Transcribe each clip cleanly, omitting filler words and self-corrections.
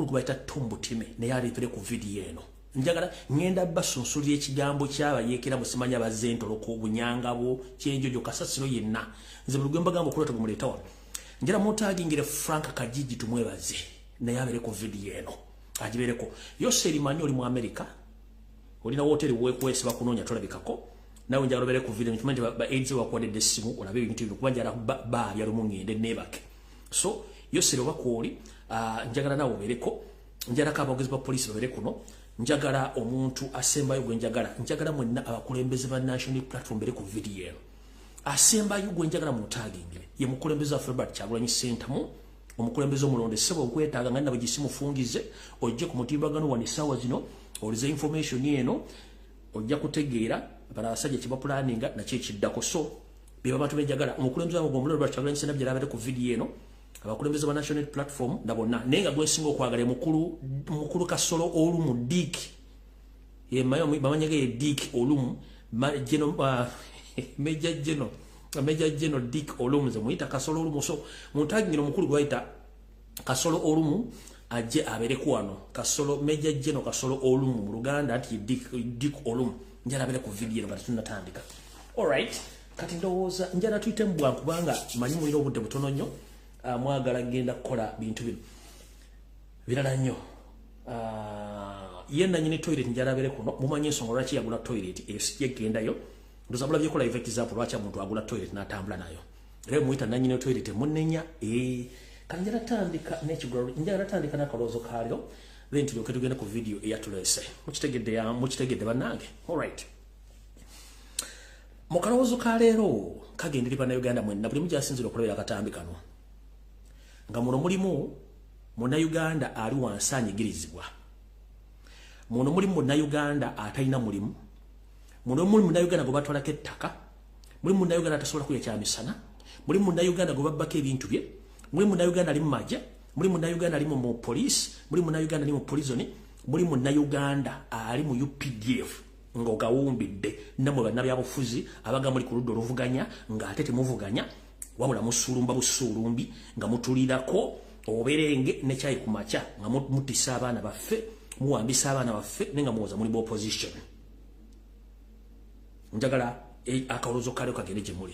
mukulu gwaita Tumbutime naye alipere ku video eno njagala ngenda basunsulira ekigambo kyaba yekera musimanya bazentolo ko bunyangabo kyenjojo kasasiro yenna nze bulugwe mbagambo kulota kumuleta wa njira mutagingire Frank Kajiji tumwebaze naye abere ku video eno ajibereko Yoseri Mani oli mu America olina hoteli wekwese bakunonya tolabikako nawe njagala bere ku video nkimanyi ba AIDS wakwade desimu olabe ibintu bino kubanja ba yali mungende nebake so Yoseri bakwoli njagala nawe bereko njagala kabogezi ba police babere kuno njagala omuntu asembayo gwe njagala mwenna abakulembeze ba national platform bere ku video asembayo gwe njagala mutagingire ye mukulembeze wa Filbert Kyagulanyi Center mu omukulembeze omulonde sebo okwetaaga ngana bagisimu fungize ojje ku mutimbagano wani sawa zino olize information yeno ojja kutegeera bala asajja kiba planning na kyekiddako so biba bantu benjagala omukulembeze wa Filbert Kyagulanyi Center byalabere ku video eno abakulembeze ba national platform nabonna nenga gwesinga okwagala mukulu Kasolo olumu Dick ye mayo bamanyage Dick olumu geno Major General Dick olumu ze muita Kasolo olumu so muntagingiro mukulu gwaita Kasolo olumu aje abereku wano Kasolo Major General Kasolo olumu mu Luganda ati Dick olumu njala abere ku video nga tunatandika alright kati ndowooza njala tuite mbwa kubanga manyi muliro obudde butono nnyo mwagala genda kola bintu bino birala nnyo yenna nyine toilet njala abere kuno mumanyi ensonga lwaki yagula toilet yegendayo ndozabula byekola effect zapo lwaki omuntu agula toilet n'atambula nayo leo muita nanyine toilet munenya kanjala tandika n'ekigolo njala tandika n'akaloozo kaalyo then tulyoke tugenda ku video eyatulese mukitegedde bannange alright mu kaloozo ka leero kagenderera Bannayuganda mwenna buli mujasinzira okulabira akatambi kano nga muno mulimu Munnayuganda ali wansi anyigirizibwa muno mulimu Munnayuganda atalina mulimu muno mulimu Munnayuganda gwe batwalako ettaka mulimu Munnayuganda atasobola kulya kyamisana mulimu Munnayuganda gwe babbako ebintu bye mulimu Munnayuganda ali mu magye mulimu Munnayuganda ali mu police mulimu Munnayuganda ali mu prison mulimu Munnayuganda ali mu UPDF ng'ogawumbidde namwe bannabyabufuzi abaga muli ku ludda oluvuganya ng'ate temuvuganya wabula musulumba busulumbi nga mutulirako oberenge ne chai kumacha nga mutisa abaana baffe muwambisa abaana baffe nenga muwoza muli bo opposition njagala akalozo kale kagende gye muli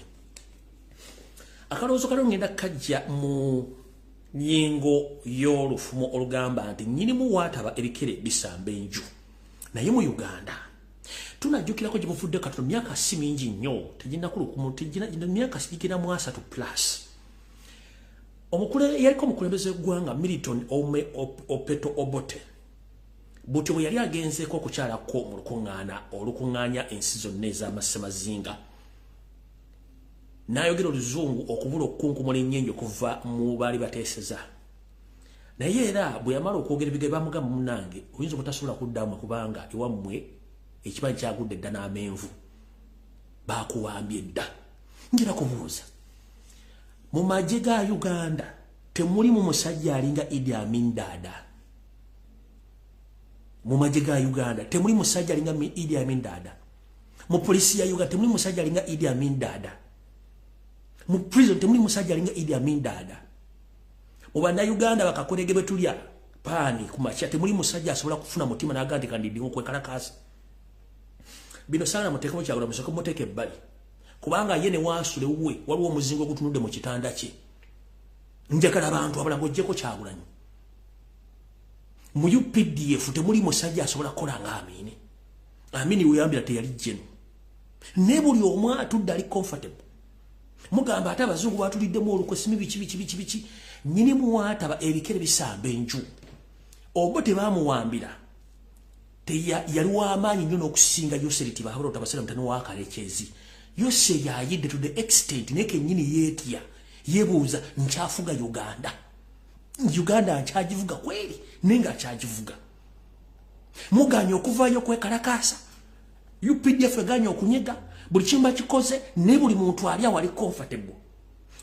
akalozo kale ngenda kajja mu nyengo y'olufumo olugamba nti nnyinimu waataba ebikere bisamba enju naye mu Uganda tunajjukirako gye buvudde katono myaka si mingi nnyo tejina myaka sigikira mu 3 plus yaliko omukulembeze w'eggwanga Milton Opeto Obote buti bwe yali agenzeeko okukyalako mu olukuŋŋaanya ensi zonna ez'amasemazinga n'ayogera oluzungu okubula okukunkumula ennyenje okuva mu baali bateeseza naye era bwe yamala okwogera ebigambo bamugamba munnange oyinza obutasobola kuddamu kubanga ewammwe ekibanyi kyagudde dda n'amenvu bakuwambye dda njira kubuuza mu magye ga Uganda temulimu musajja alinga Idi Amin Dada mu magye ga Uganda temuli musajja alinga Idi Amin Dada mu polisi ya Uganda temuli musajja alinga Idi Amin Dada mu prison temuli musajja alinga Idi Amin Dada mu Bannayuganda bakakolege betulya paani kumakya temuli musajja asobola kufuna mutima n'agandi kandidingo kwekalakasi bino sana mutekemo kyagula musoko muteke ebbali kubanga ye ne wansule uwe waliwo omuzingo gutunudde mu kitanda kye njagala abantu abalago jjeko Kyagulanyi mu UPDF temuli musajja asobola kukola nga Amini weyambira teyali jjeno ne buli omu atudde ali comfortable mugamba ate abazungu batuliddemu olukwesimi biki nyini muwataba ebikere bisamba enju obwo tebamuwambira yali w'amaanyi nnyo n'okusinga Yoseri tibahabula otabasera mutano w'akalekezi Yoseri ayidde to the extent neke nnyini yeetya yebuuza nkyafuga Uganda nkyagivuga kweri nenga akyagivuga muganya okuvayo kwekalakasa UPDF eganya okunyega buli kimba kikoze ne buli muntu ali awali comfortable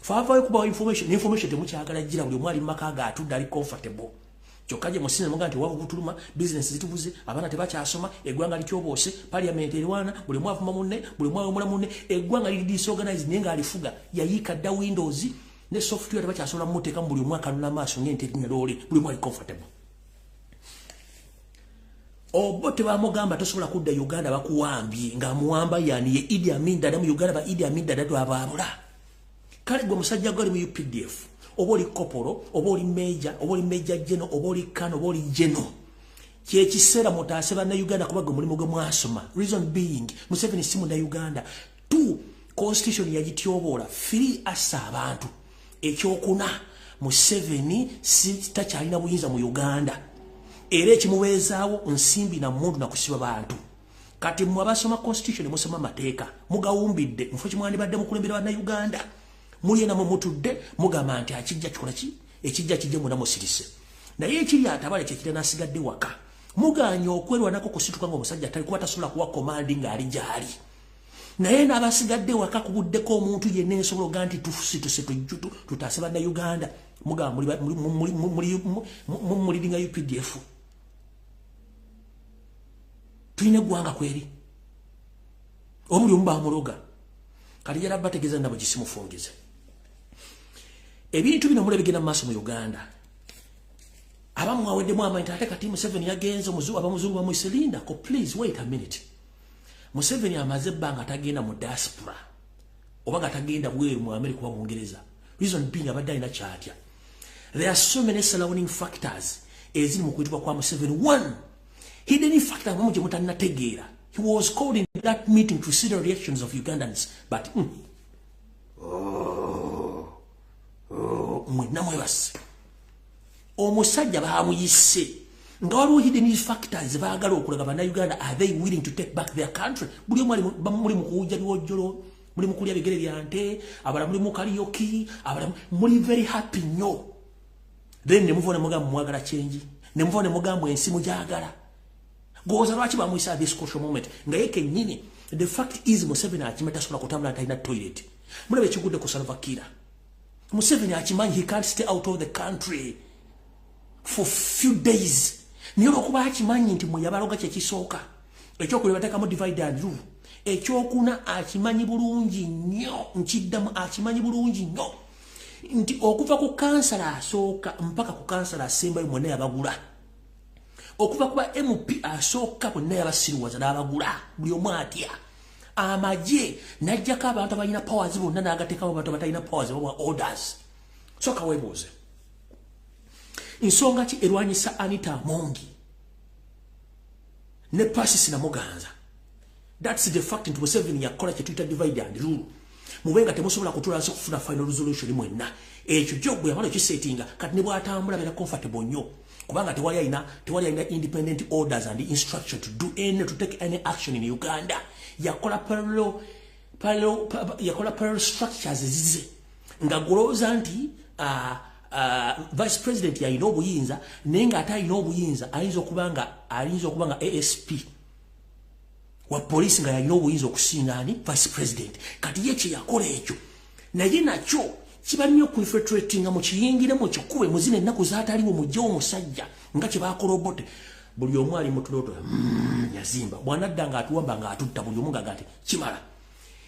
faavayo kubawa information temukyagala gira buli omwali maka ga atudde ali comfortable kyokka gye musine muga nti wabu butuluma business zitubuze abaana tebakyasoma eggwanga likyobose parliament erwana buli mwavuma munne buli mwawemula munne eggwanga liri disorganized naye nga alifuga yayiika dda windows ne software tebakyasobola mumuteeka mu buli omwaka nuna maaso ng'ente erinnya loole buli mwali comfortable Obote bamugamba tosobola kudda Uganda bakuwambye nga muwamba yani ye Idi Amin Dada mu Uganda ba Idi Amin Dada twababula. Kale gwe musajja goli mu UPDF oboli koporo oboli major general oboli kano oboli general. Kye kiseera mutaase bana Uganda kubaga mulimu gwe mwasoma. Reason being Museveni simu na Uganda. 2 constitution yagityobola 3 assa abantu. Ekyokuna Museveni takyalina buyinza mu Uganda. Era ekimuweezaawo nsimbi na mundu na kusiba bantu. Kati mwabasoma constitution musoma mateeka mugawumbidde mufo kimwandibadde mukulembera bana Uganda. Muli na mutudde mugamba nti akijja kikola ki ekijja kijje muna musirise. Naye ekiri atabale kyekira nasigadde waka. Muganya okwerwa nako kusituka ngo musajja talikuwa tasobola kuwa commanding ali jali. Naye n'abasigadde waka kubuddeko omuntu yenna ensobola ganti tufusituse tujjutu tutaase bana Uganda. Mugamba muli dinga UPDF. Tuine gwanga kweri. Omuli omba amuloga. Kali yara bategeza ndabo gisimufungize. Ebintu bino mulebigena maso mu Uganda. Abamu awedde mu amanta ate kati Museveni yagenze muzu abamuzungu ba Muiselinda ko please wait a minute. Museveni amaze banga tagenda mu diaspora. Obaga tagenda bweru mu America wa Bungereza. Reason being abadde ina chatya. There are so many surrounding factors ezili mu kuitwa kwa Museveni. 1, hidden factor mumuje mutanna tegeera. He was called in that meeting to see the reactions of Ugandans, but mwinamwebasi omusajja baamuyise nga waliwo hidden factors baagala okulaga bana Uganda. Are they willing to take back their country? Buli muli mukuja biwojjolo, muli mukulya bigere byante, abala muli mukaliyoki, abala muli very happy nyo. Then ne muvone mugambo mwagala change, ne muvone mugambo ensi mujagala. Goza lwaki bamuyisa this crucial moment nga yeke nyini. The fact is Museveni akimeta sola kutambula taina toilet. Mulabe kigudde ku Salva Kiir. Museveni akimanyi he can't stay out of the country for few days. Niyo okuba akimanyi nti muyabaloga kye kisooka. Ekyokuleba bateka mu divide and rule. Ekyokuna akimanyi bulungi nnyo, nkiddamu akimanyi bulungi nnyo. Nti okuva ku kansala asooka mpaka ku kansala asembayo mwonna yabagula. Okuva kuba MP asooka bonna yabasiruwaza n'abagula buli omu atya. Amagye najjako abantu abalina powers bonna n'agateekawo abantu abatalina powers oba orders. Soka weebuuze. Nsonga ki erwanyisa Anita Amongi ne Pacis na Muganza? That's the fact nti Museveni yakola kye tuyita divide and rule. Mubenga temusobola kutulaza kufuna final resolution mwenna. Ekyo jobu yamala kisetinga kati ne bwatambula bera comfortable nnyo. Kubanga tewali ayina independent orders and instruction to do any to take any action in Uganda. Yakola parallel structures zize. Nga goloza nti vice president ya obuyinza nenga ata ina obuyinza ayinza okubanga ASP wa police nga yalina obuyinza okusinga ani vice president. Kati ye kye yakola ekyo naye nakyo kiba nnyo kuinfiltrating mu kiyingire mu kikube muzine ennaku zaataliwo mujja omusajja nga kye bakola obote buli omu ali mu tuloto yazimba bwanadda nga atuwamba nga atutta buli omu nga ati kimala.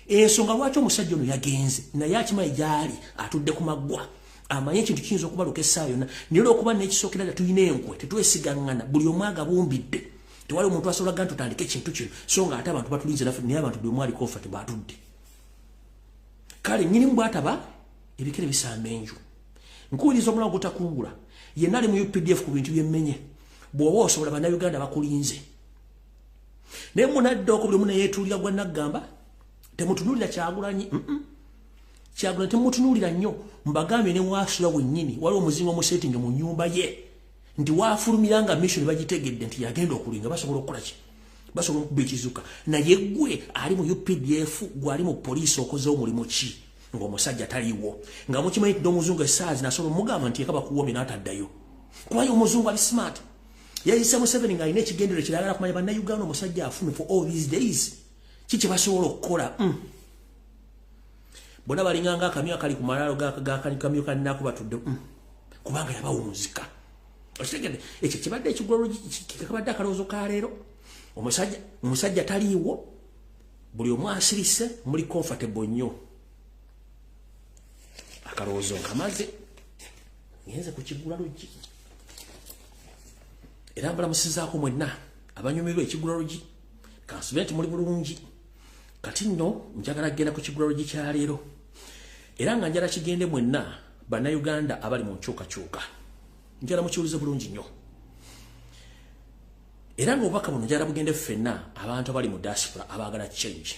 Ensonga lwaki omusajja ono yagenze naye akimanyi gyali atudde ku maggwa amanye ekintu kiyinza okubaluka essaawa yonna naye olwokuba n'ekisookera ddala tulina enkwe tetwesigaŋŋana buli omu agabumbidde. Tewali omuntu asobola gani tutandike ekintu kino so nga ate abantu batulinze naffe naye abantu buli omu ali comfortable atudde. Kale nnyinimu bw'ataba ebikere bisamba enju. Nkuwuliriza omulawo gutakungula yenna ali mu UPDF ku bintu byemmenye bw'oba osobola bannayuganda bakulinze. Naye munadde oko buli omu neyeetuulira gwa naggamba temutunuulira Kyagulanyi. Kyagulanyi temutunuulira nnyo mbagambye ne waasula wennyini waliwo omuzingo omusetinge mu nnyumba ye nti waafulumira nga mission bagitegedde nti yagenda okulinga basobola okukola ki basobola okuba ekizuka. Naye gwe ali mu UPDF gwali mu poliisi okoze omulimu ki ng'omusajja taliiwo nga mukimanyi tidde omuzungu essaazi nasobola omugamba nti yeka bakuwomye n'ataddayo kubaye omuzungu ali smart. Yayise Museveni ng'alina ekigendero kiragala kumanya bannayuganda omusajja afume for all these days ki kye basobola okukola. Bonna balinganga akamyu akali ku malaalo g'akamyu kannaku batudde kubanga yabawunzika. Okitegedde ekyo kibadde ekigolo kikabadde akalowoozo ka leero omusajja taliiwo buli omu asirise muli comfortable nnyo. Akalowoozo nkamaze ngenze ku kigula luggi era mbalamusizaako mwenna abanyumirwa ekigulalogi kansubenti muli bulungi kati nno njagala genda ku kigulalogi kya leero era nga njala kigende mwenna bannayuganda abali mu nkyukakyuka njala mukiwulize bulungi nnyo era ng'obubaka buno njala bugende ffenna abantu abali mu diaspora abaagala change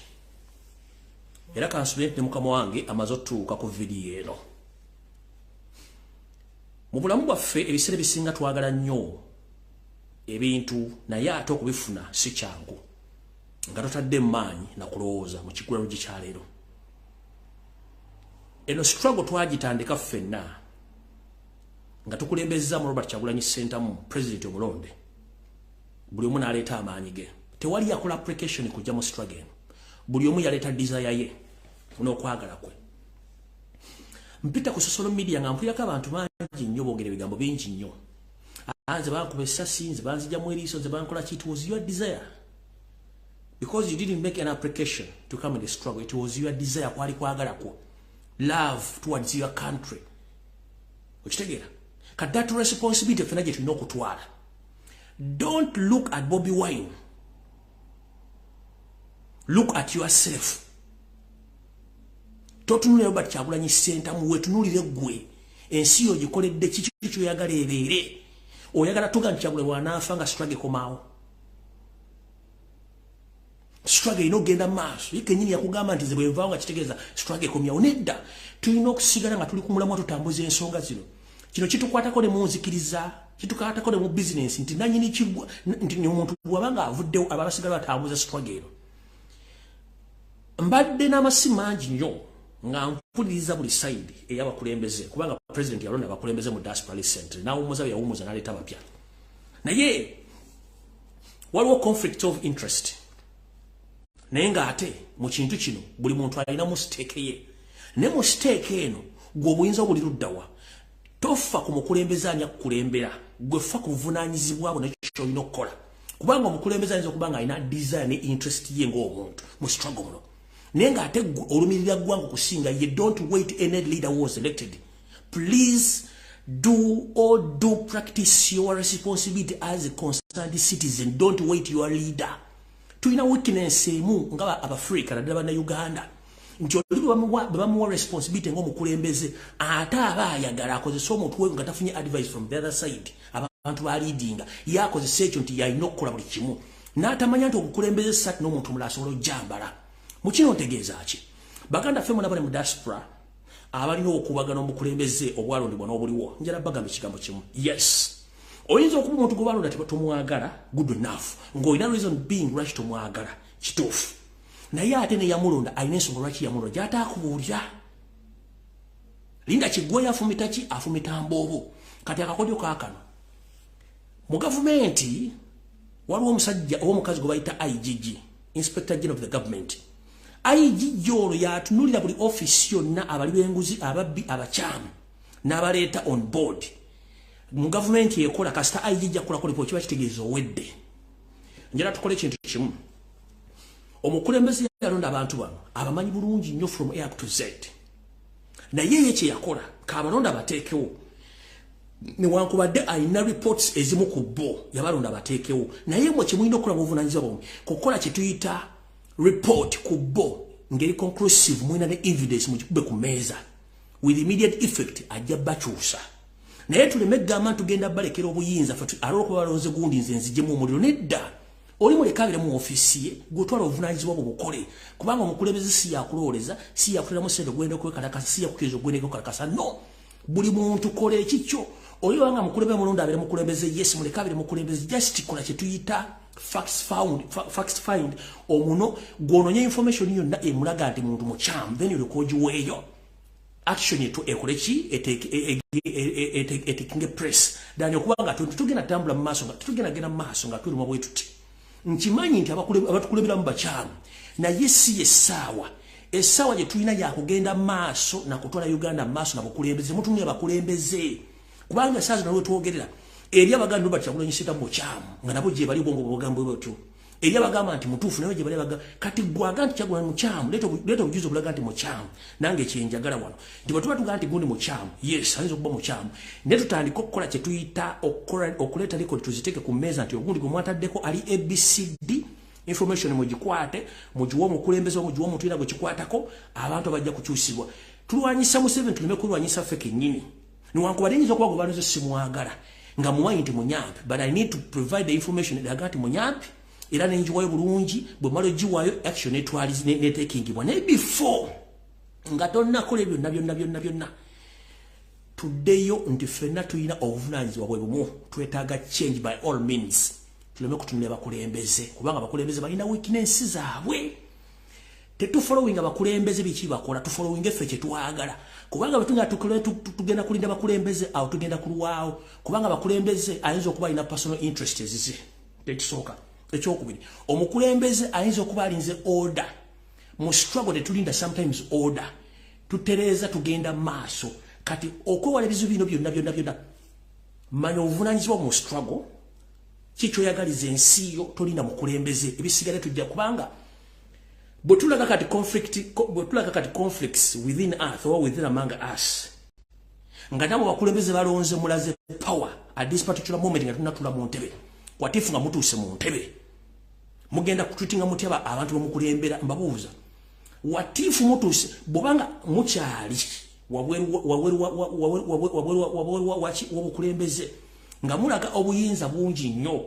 era kansubenti ne mukama wange amaze otutuuka ku vidiyo eno mu bulamu bwaffe ebiseera bisinga twagala nnyo ebintu naye ate okubifuna si kyangu nga totadde maanyi na kulowooza mu kigulalogi kya leero eno struggle twagitandika ffenna nga tukulembezaamu Robert Kyagulanyi Ssentamu president omulonde buli omu n'aleeta amaanyi ge tewali yakola application kujja mu struggle buli omu yaleeta desire ye n'okwagala kwe mpita ku social media nga mpulirako abantu bangi nnyo boogera ebigambo bingi nnyo nze bankuba essasi nze banzijjamu eriiso nze bankola ki. It was your desire because you didn't make an application to come in the struggle. It was your desire kwali kwagala kwo love towards your country okitegeera kati that responsibility ffena gye tulina okutwala. Don't look at Bobby Wine, look at yourself. Totunulira Robert Kyagulanyi Ssentamu wetunulire gwe ensi yo gikoledde kiki kyoyagala ebeere oyagala tuga nti Kyagulanyi wanaafa nga struggle komaawo struggle inogenda maaso yekenyini yakugamba nti ze bwenvaawo nga kitegeeza struggle komyawo nedda tulina okusigala nga tuli ku mulamwa tutambuza ensonga zino kino kitukwatako ne munzikiriza kitukwatako ne mu business nti nanyini kigwa nti omuntu bwabanga avuddewo abasigala batambuza struggle eno mbadde n'amasimu mangi nnyo nga mpuliriza buli side ey'abakulembeze kubanga president yalonda abakulembeze mu diaspora recently n'awummuza yawummuza n'aleeta abapya naye waliwo conflict of interest naye ng'ate mu kintu kino buli muntu alina mu stake ye ne mu stake eno gwe obuyinza obuli luddawa tofa ku mukulembeze anya kukulembera gwe fa ku buvunaanyizibwa bwo nekyoyina okukola kubanga omukulembeze ayinza okuba nga alina desire ne interest ye ng'omuntu mu struggle muno nenga ate olumirira gwangu kusinga ye. Don't wait any leader was elected. Please do practice your responsibility as a concerned citizen. Don't wait your leader. Tuina weakness emu nga Abafrika naddala banna Uganda nti oli bamuwa responsibility ng'omukulembeze ate aba ayagala akozesa omuntu we nga tafunye advice from the other side abantu ba leadinga ye akozesa ekyo nti yalina okukola buli kimu n'atamanya nti omukulembeze sati n'omuntu mulala asobola ojjambala. Mukino ntegeeza ki baganda ffe muna bali mu diaspora abalina okubagana omukulembeze obwalondebwa n'obuliwo njala bagamba ekigambo kimu yes oyinza okuba omuntu gwe balonda tebatomwagala good enough ng'olina reason being lwaki tomwagala kituufu naye ate ne yamulonda alina ensonga lwaki yamulonda gy'ataakubuulira linda kiggwe afumita ki afumita mboobo kati akakodyo kaakano mu gavumenti waliwo omusajja oba omukazi gwe bayita IGG Inspector General of the Government. IGG ono yatunulira buli office yonna abali b'enguzi ababbi abakyamu n'abaleeta on board mu gavumenti ekola kasita IGG akola ko kiba kitegeeza owedde njala tukole ekintu kimu omukulembeze yalonda abantu bano abamanyi bulungi nnyo from A to Z naye ye kye yakola kaabalonda bateekewo newankubadde alina reports ezimu ku bo yabalonda bateekewo naye mwe kimulina okukola mubuvunaanyizibwa bwomwe kukola kye tuyita report ku bo ngeri conclusive mwina ne evidence mukikube ku meeza with immediate effect ajja bakyusa naye tuleme gamba tugenda balekera obuyinza ffe alolwokuba balonze gundi nze nzijjemu omuliro nedda oli mulekabire mu ofisi ye gwotwala obuvunaanyizibwa bwo bukole kubanga omukulembeze si yakulooleza si yakuliramu sente gwenda okwekalakasa si yakukiriza ogwenda okwekalakasa no buli muntu kola ekikyo oli wanga mukulembeze mulonda abere mukulembeze yes mulekabire mukulembeze just kola kye tuyita facts find omuno gwononye information yonna emulaga nti muntu mukyamu then olikogiweeyo action yetu ekoleki etekinge press dani okubanga tugenda tambula mu maaso nga tugenda maaso nga tuli mu bwetu ti nkimanyi nti abatukulemberamu bakyamu naye si essaawa gye tulina yakugenda maaso nakutwala Uganda maaso nabukulembeze mutumye abakulembeze kubanga essaawa zino lwe twogerera eri abaganda Robert Kyagulanyi Ssentamu kyamu nga nabo gye bali bwongo bwogambwe bwetyo Eri abagamba nti mutuufu naye gye balebaga kati gwaga nti Kyagulanyi mukyamu leeta obujulizi obulaga nti mukyamu nange kyenjagala wano nti bwe tuba tugaa nti gundi mukyamu yes ayinza okuba mukyamu naye tutandika okukola kye tuyita okuleeta rekodi tuziteeke ku mmeeza nti ogundi gwe mwataddeko ali ABCD information mugikwate mugiwa omukulembeze mugiwa omuntu era gwe kikwatako abantu abajja kukyusibwa tulwanyisa mu 7 tuleme kulwanyisa ffe kennyini niwankubadde nyinza okuba gwe banuze simwagala nga muwayi nti munyampi but I need to provide the information eraga nti munyampi era nenjiwayo bulungi bwe malo giwayo action etwaliz netekingibwa naye before nga tonnakola ebyo byonna tuddeyo nti ffenna tulina obuvunaanyizibwa bwe bumu twetaaga change by all means tuleme kutunula bakulembeze kubanga bakulembeze balina weakness zaabwe tetufollowing abakulembeze biki bakola tufollowing ffe kye twagala kubanga batunga tugenda kulinda bakulembeze awo tugenda kulwaawo kubanga bakulembeze ayinza okuba alina personal interests ze tekisooka ekyokubiri omukulembeze ayinza okuba alinze order mu struggle tetulinda sometimes order tutereeza tugenda maaso kati okwewala ebizibu bino byonna manya obuvunaanyizibwa mu struggle kikyoyagaliza ensi yo tolinda mukulembeze ebisigale tujja kubanga bwe tulaga kati conflicts within us or within among us nga nabo bakulembeze balonze mulaze power at this particular moment nga tunatula mu ntebe watifu nga mutuuse mu ntebe mugenda kutwitinga mutyaba abantu bamukulembera mbabuuza watifu mutuuse bwobanga mukyali wabukulembeze nga mulaga obuyinza bungi nnyo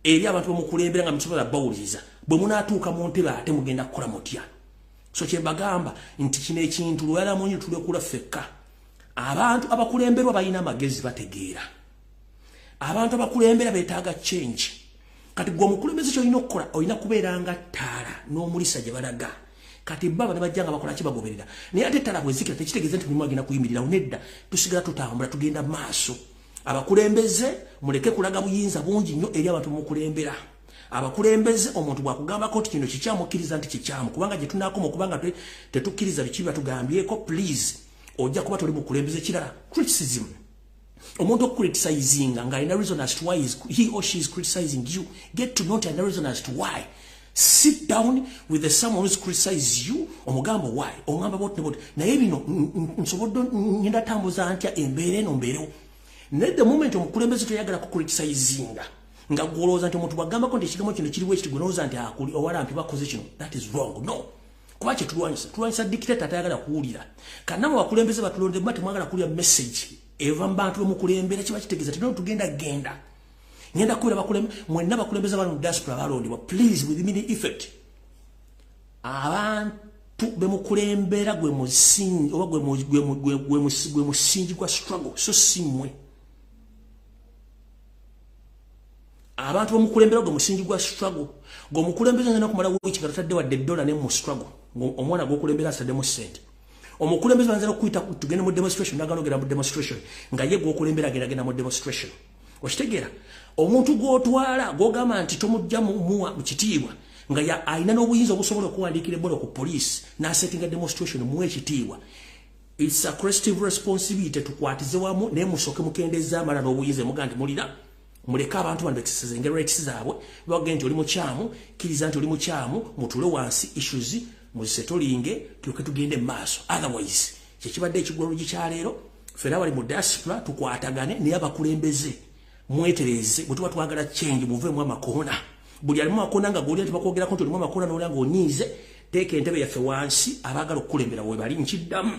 eri abantu bamukulembera nga musobola bawuliza bwe munaatuuka mu ntebe ate mugenda kukola mutya so kyembagamba nti kino ekintu lwala munyi tulekula ffekka abantu abakulemberwa balina amagezi bategeera abantu abakulembera beetaaga change kati gwe omukulembeze kyolina okukola olina kubeera nga ttaala n'omulisa gye balaga kati baba ne bajja nga bakola kibagoberera naye ate ttaala bwezikira tekitegeeza nti mulimu agenda kuyimirirawo nedda tusigala tutambula tugenda maaso abakulembeze muleke kulaga buyinza bungi nnyo eri abantu mukulembera abakulembeze omuntu bwakugambako nti kino kikyamukkiriza nti kikyamu kubanga gye tunaakoma okubanga tetukkiriza biki byatugambyeko please ojja kuba toli mukulembeze kirala criticism omuntu okucriticizinga nga alina reason as to why he or she is criticizing you get to know the reason as to why sit down with the someone who's criticizes you omugambo why ongamba bot nebot naye bino nsobodde ngenda tambuza ntya embeera eno mbeerewo naye the moment omukulembeze toyagala kucriticizinga nga gwolowooza nti omuntu bwagambako nti ekigambo kino kiriwo ekiti gwolowooza nti owalampi bakoze kino that is wrong no kuba kye tulwanyisa dictator atayagala kuwulira kannama bakulembeze batulonde bba temwagala kuwulira message eva mu bantu bemukulembera kiba kitegeeza tino tugenda genda ngenda kuwira mwenna bakulembeza bali mu diaspora balondebwa please with immediate effect abantu bemukulembera gwe musingi oba gwe musingi gwa struggle so simwe abantu bamukulembera gwe musingi gwa struggle gwe mukulembeza ngenda kumala wiki katatadde wadde $1 ne mu struggle omwana gwokulembera asaddemu sente omukulembeze banzira okuyita tugende mu demonstration nagalogera mu demonstration nga ye gwokulembera agenda mu demonstration okitegeera omuntu gwotwala gwogamba nti tomujja muwa mu kitiibwa nga alina n'obuyinza obusobola okuwandiikira ebola ku police n'asettinga demonstration muwe ekitiibwa it's a collective responsibility tukwatize wamu naye musooke mukendeeza amala n'obuyinza muga nti mulira muleka abantu bano exercise engero rights zaabwe bagende nti oli mukyamu kiriza nti oli mukyamu mutule wansi issues muzisetolinge tuke tugende maaso otherwise kyekibadde ekigwolo gikyaleero fera bali mu diaspora tukwatagane naye abakulembeze mwetereze bwe tuba twagala change muveemu amakoona buli alimu amakoona nga goli tibakwogerako nti olimu amakoona n'olya ng'onyiize teeka entebe yaffe wansi abaagala okukulembera we bali nkiddamu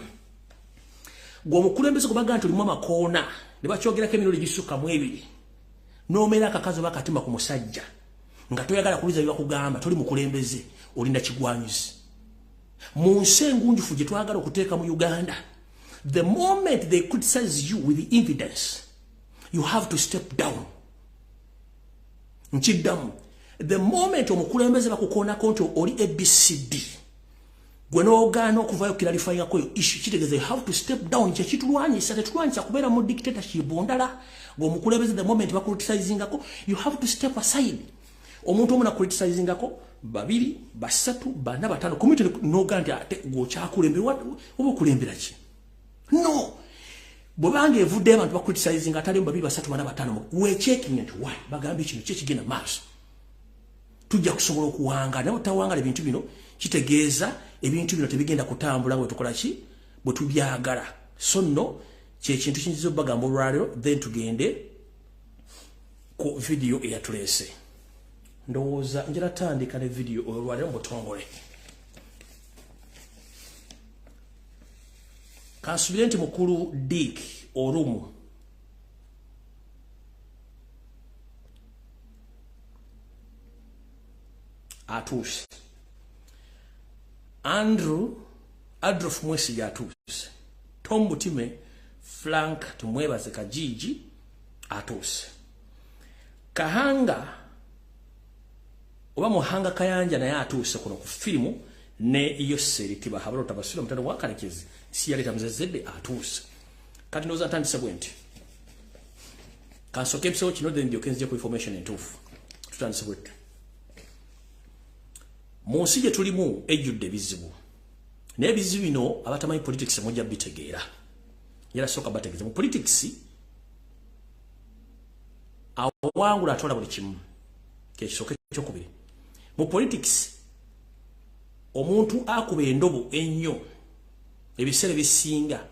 gwe omukulembeze kubaga nti olimu amakoona ne bakyogerako emirundi gisukkamu ebiri n'omeera akakazi oba akatima ku musajja nga toyagala kuliza bye bakugamba toli mukulembeze olinda kigwanyuzi mu nsi engunjufu gye twagala okuteeka mu Uganda the moment they criticize you with the evidence you have to step down nkiddamu the moment omukulembeze bakukoonako nti oli ABCD gwe n'ogaana okuvayo kiralifayingako issue kitegeeza you have to step down kyekitulwanyisa tetulwanyisa kubeera mu dictatorship ondala ng'omukulembeze the moment bakucriticizingako you have to step aside omuntu omu nakucriticizingako 2 3 4 5 community n'ogaana nti ate gw'okyakulembera oba okulembera ki no bwebanga evudde abantu bakucriticizinga atali mu 2 3 4 5 weechecking nti why bagambye kino kye kigenda maaso tujja kusobola okuwanga nawe tawangala ebintu bino kitegeeza ebintu bino tebigenda kutambula bwe tukola ki bwe tubyagala so nno kyekintu kinziza obagamba olwaliro then tugende ku video eyatulese ndowooza njala tandika ne video olwaliro mbutongole kansubire nti mukulu Dick Olumu atuuse Adolf Mwesi atuuse Tom Butime Frank tumwebaze Kajiji atuuse Kahanga oba Muhanga Kayanja naye atuuse kuno ku filimu ne iyo seri tiba habalo tabasula mutano wakalekezi si yaleta mzezede atuuse kati ndoza ntandise bwenti kansoke episode kino then ndio ku information entufu tutandise bwenti Munsi gye tulimu ejjudde bizibu. N'ebizibu bino abatamanyi politics mujja bitegeera. Yera soka bategeeza mu politics awangula atola buli kimu. Kyekisooka ekyokubiri. Mu politics omuntu akuba endobo ennyo ebiseera bisinga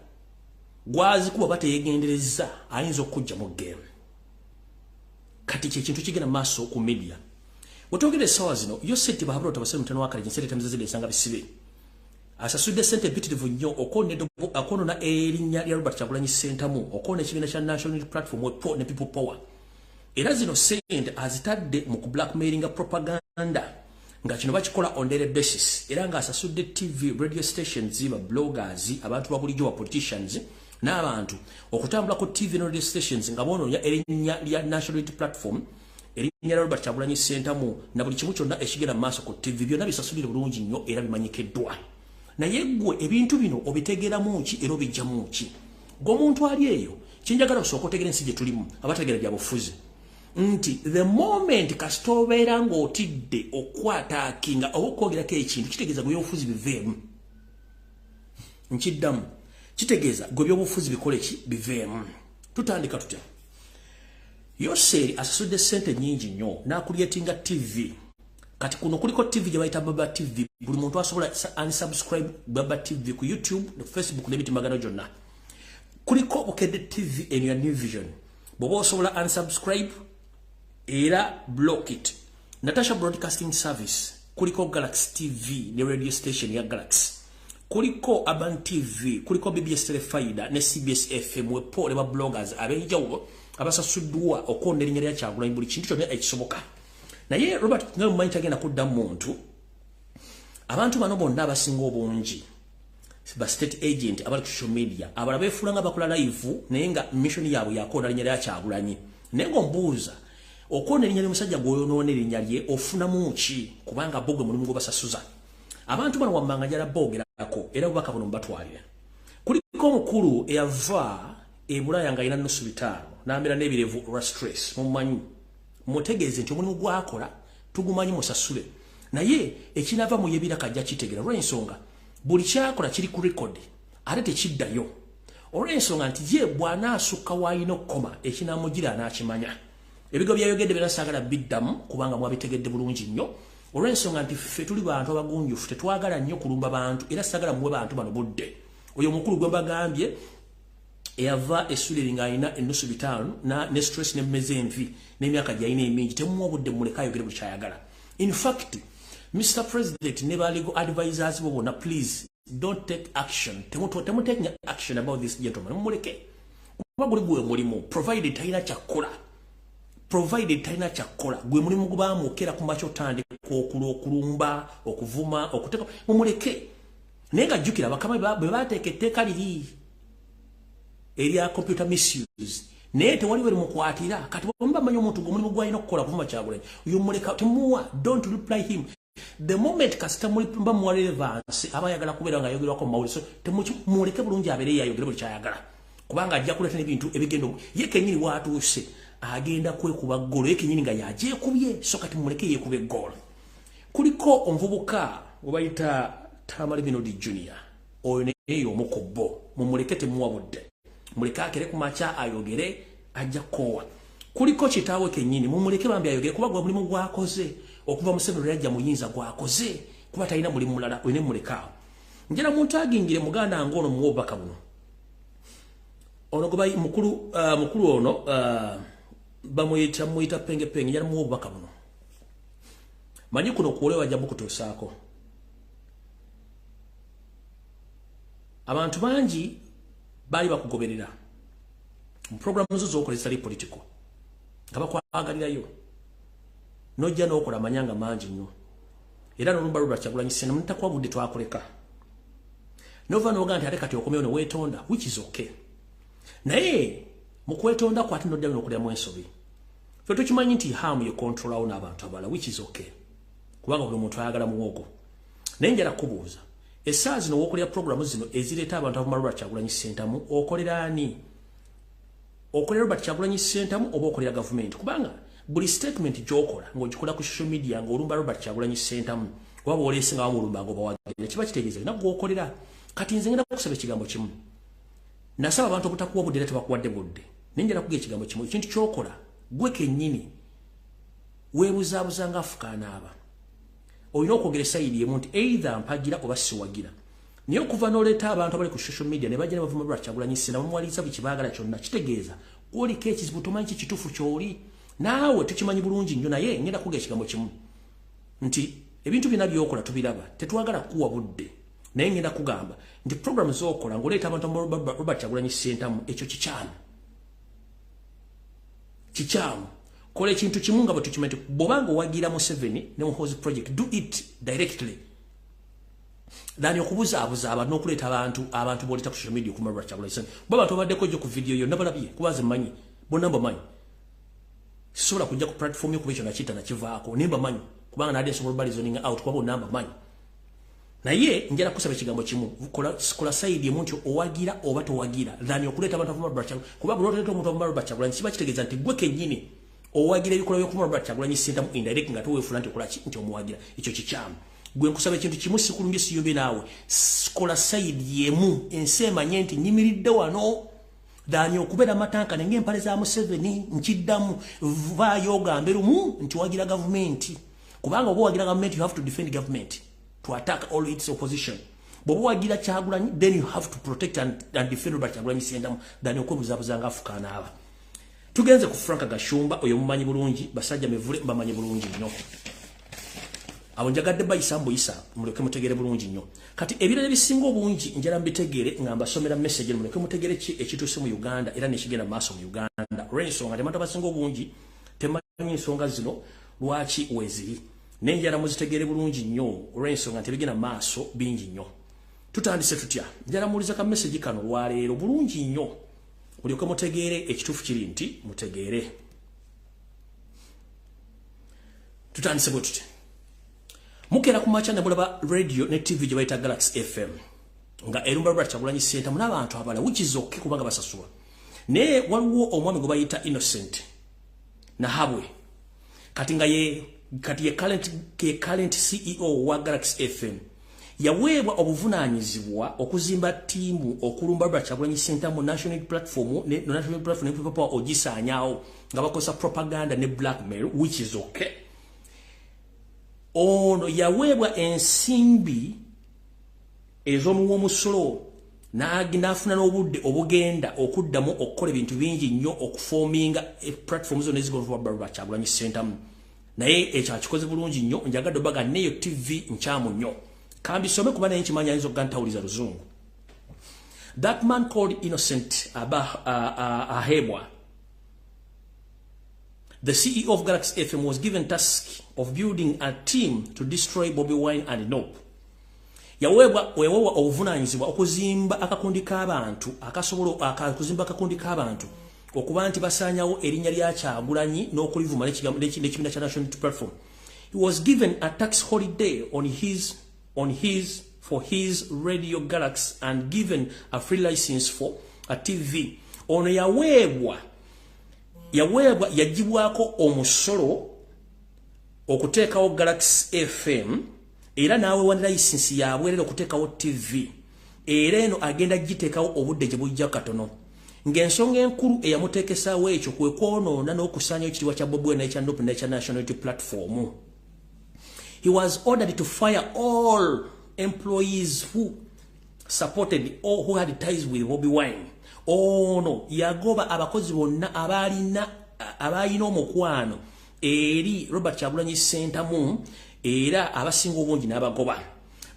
gwazi kuba bateyegendereza ayinza okujja mu game. Kati kyekintu kigenda maaso ku media. Otogere sawa zino yo sente bahabula tabasema mutano wakale jinsete tamzezede sanga bisibe asasude sente bitirivu nnyo okone dobo akono na erinya lya Robert Kyagulanyi Center mu okone ekibiina kya National Platform we ne people power era zino sente azitadde mu blackmailing propaganda nga kino bakikola on daily basis era nga asasude TV radio stations ziba bloggers abantu babulijjo wa politicians n'abantu okutambula ku TV radio stations nga bono ya erinya lya National Platform erinya Robert Kyagulanyi Center mu na buli kimu kyonna ekigenda maaso ku TV byonna bisasulire bulungi nnyo era bimanyikiddwa naye gwe ebintu bino obitegeera muki era obijja muki ng'omuntu ali eyo kinjagala kusooka otegera ensi gye tulimu abategera bya bufuzi nti the moment kasita obeera ng'otidde okwata akinga oba okwogerako ekintu kitegeeza gwe byobufuzi biveemu nkiddamu kitegeeza gwe byobufuzi bikole ki biveemu tutandika tutya Yoseri asasude sente nyingi nnyo nakulietinga TV kati kuno kuliko TV gye bayita Baba TV buli muntu asobola unsubscribe Baba TV ku YouTube no Facebook ne bitimagano jonna kuliko Bukedde TV en your new vision bobo osobola unsubscribe era block it Natasha Broadcasting Service kuliko Galaxy TV ne radio station ya Galaxy kuliko Urban TV kuliko BBS Telefaida ne CBS FM we pole ba bloggers abenjawulo abasasuddwa okonda erinnya lya Kyagulanyi buli kintu kyonna ekisoboka naye Robert nga mumanyi tagenda kudda muntu abantu bano bonna abasinga obungi ba state agent abali ku social media abala beefula nga bakola live naye nga mission yaabwe yakonda erinnya lya Kyagulanyi naye ng'ombuuza okonda erinnya ly'omusajja gw'oyonoona erinnya lye ofunamu ki kubanga bogwe mulimu gwe basasuza abantu bano wammanga njala boogerako era bubaka buno mubatwalira kuliko omukulu eyava ebulaya nga ina nusu bitano namera nebirevu ra stress mumanyi mutegeeze nti omulimu gwakola tugumanyi musasule naye ekinava mu yebira kajja kitegera olw'ensonga buli kyakola kiri ku record ate tekiddayo olw'ensonga nti ye bwana asukka waayina okukoma ekinamugira anaakimanya ebigo byayogedde binasaagala biddamu kubanga mwabitegedde bulungi nnyo olw'ensonga nti ffe tuli bantu abagunjufu tetwagala nnyo kulumba bantu era sagala muwe bantu bano budde oyo omukulu gwe mbagambye eyava essuliri ng'alina ennusu bitaano ne stress n'emmeze envi n'emyaka gy'alina emingi temuwa budde muleka ayogere buli kyayagala in fact Mr. President ne ba legal advisors bo bonna please don't take action temutaking action about this gentleman muleke kuba guli gwe mulimu provided talina kyakkola gwe mulimu gubaamuukera ku makyo otandika okulumba okuvuma okuteka mumuleke naye nga jjukira bakama bwe bateeka etteeka liri erya computer misuse naye tewali weri mukwatira kati bwemba manyi omuntu gwomulimu gwalina okukola kuvuma Kyagulanyi oyo muleka temuwa don't reply him the moment kasita mba muwa relevance aba ayagala kubeera nga ayogerwako mu mawulire so temuleke bulungi abeere yayogere buli kyayagala kubanga ajja kuleeta n'ebintu ebigenda ye kenyini waatuuse agenda kwekuba ggolo ye kenyini nga yagyekubye so kati muleke yeekuba eggolo kuliko omuvubuka obayita Tamale Binodi Junior oyo naye omu ku bo mumuleke temuwa budde muleke akere ku makya ayogere ajja koowa kuliko kitaawe kenyini mumuleke bambi ayogere kuba gwe mulimu gwakoze okuva Museveni yajja muyinza gwakoze kuba talina mulimu mulala wene mulekaawo njera muntu agingire muganda ngono muwobaka buno ono gobayi mukulu ono bamuyita penge njera muwobaka buno manyi kuno kuolewa jabu kutusaako abantu bangi bali bakugoberera mu programu zo zokolesa li political ngaba kwagalirayo nojja n'okola amanyanga mangi nnyo era n'olumbalumba Kyagulanyi Ssentamu ntakwabudde twakuleka nova n'ogaa nti ate kati okomyewo ne weetonda which is okay naye mu kwetonda kwati noddayo n'okulyamu ensobi ffe tukimanyi nti hamu ye controlawo n'abantu abalala which is okay kubanga buli muntu ayagala muwogo naye njala kubuuza essaawa zino w'okolera programu zino ezireeta abantu abamalwa Kyagulanyi Ssentamu okolera ani okolera Robert Kyagulanyi Ssentamu oba okolera gavumenti kubanga buli statement gy'okola ng'ogikola ku social media ng'olumba Robert Kyagulanyi Ssentamu oba bw'oleese nga wamulumba ng'obawagira kiba kitegeeza olina gw'okolera kati nze ngenda kusaba ekigambo kimu nasaba abantu obutakuwa budde era tebakuwadde budde naye njala kuga ekigambo kimu ekintu ky'okola gwe kennyini weebuzaabuza ng'afukaanaaba olina okwogera sayidi emu nti either mpagira oba siwagira naye okuva n'oleeta abantu abali ku social media ne bajja ne bavuma Robert Kyagulanyi Ssentamu bamuwaliriza buli kibaagala kyonna kitegeeza oliko ekizibu tomanyi ki kituufu ky'oli naawe tukimanyi bulungi nnyo naye ngenda kuga ekigambo kimu nti ebintu byonna by'okola tubiraba tetwagala kuwa budde naye ngenda kugamba nti programu z'okola ng'oleeta abantu Robert Kyagulanyi Ssentamu ekyo kikyamu kola ekintu kimu nga bwe tukimanyi bw'obanga owagira Museveni ne Muhoozi project do it directly dani okubuzaabuza abantu n'okuleeta abantu b'oleeta ku social media okumala Robert Kyagulanyi Ssentamu bwe abantu babaddeko gyo ku video yonna balabye kubaze mmanyi bonna mbamanyi sisobola kujja ku platform yo kuba ekyo nakiyita nakivaako naye mbamanyi kubanga nadde nsobola balizoninga out kuba bonna mbamanyi naye njala kusaba ekigambo kimu kola sayidi emu nti owagira oba towagira dani okuleeta abantu abamalwa Robert Kyagulanyi kuba buloleeta omuntu abamalwa Robert Kyagulanyi kiba kitegeeza nti gwe kennyini owagira ebikola by'okumala Robert Kyagulanyi Ssentamu indirect nga toweefula nti okola nti omuwagira ekyo kikyamu gwe nkusaba ekintu kimu sikulumbye siyombe naawe kola sayidi emu ensi emanye nti nyimiridde wano dani okubeera matanka nange empale za Museveni nkiddamu vaayo ogambe lumu nti wagira gavumenti kubanga oba wagira gavumenti you have to defend government to attack all its opposition bw'oba wagira Kyagulanyi then you have to protect and defend Robert Kyagulanyi Ssentamu dani okwebuzaabuza ng'afukaanaaba tugenze ku Frank Gashumba oyo mumanyi bulungi basajja mevule mbamanyi bulungi nnyo abo njagadde bayisa mbuyisa muleke mutegere bulungi nnyo kati ebirala ebisinga obungi njala mbitegere nga mbasomera message muleke mutegere ki ekituuse mu Uganda era n'ekigenda maaso mu Uganda olw'ensonga tebantu abasinga obungi temanyi ensonga zino lwaki weziri naye njala muzitegere bulungi nnyo olw'ensonga nti ebigenda maaso bingi nnyo tutandise tutya njala muwuliza ka message kano lwaleero bulungi nnyo mulyoke mutegeere ekituufu kiri nti mutegeere tutandise bwe tutya mukera ku macha nebulaba radio ne TV gye bayita Galaxy FM nga erumba Robert Kyagulanyi Ssentamu n'abantu abala which is okay kubanga basasula naye waliwo omwami gwe bayita Innocent na Habwe kati nga ye current CEO wa Galaxy FM yaweebwa obuvunaanyizibwa okuzimba ttiimu okulumba Robert Kyagulanyi Ssentamu national platform ne people power ogisaanyaawo nga bakozesa propaganda ne blackmail which is okay ono yaweebwa ensimbi ez'omuwoomusolo n'afuna n'obudde obugenda okuddamu okukola ebintu bingi nnyo okufoominga platform zonna ezigolwa Robert Kyagulanyi Ssentamu naye ekyo akikoze bulungi nnyo njagadde obaga neyo TV nkyamu nnyo kambisome kuba naye nkimanyi ayinza okugantawuliza luzungu that man called Innocent Ahebwa the CEO of Galaxy FM was given task of building a team to destroy Bobi Wine and Nope. Yaweebwa obuvunaanyizibwa okuzimba akakundi k'abantu kuzimba akakundi k'abantu okuba nti basaanyawo erinnya lya Kyagulanyi n'okulivuma n'ekibiina kya National Platform. He was given a tax holiday for his radio Galaxy and given a free license for a TV. Ono yagibwako omusolo okuteekawo Galaxy FM era naawe wa license yabwerera okuteekawo TV era eno agenda giteekawo obudde gye bujja katono ng'ensonga enkulu eyamuteekesaawo ekyo kwe kwonoona n'okusaanyawo ekitiibwa kya Bobi Wine n'ekya Nope n'ekya National Platform He was ordered to fire all employees who supported or who had ties with Bobi Wine. Oh no, yagoba abakozi bonna abalina omukwano eri Robert Kyagulanyi Ssentamu era abasinga obungi n'abagoba.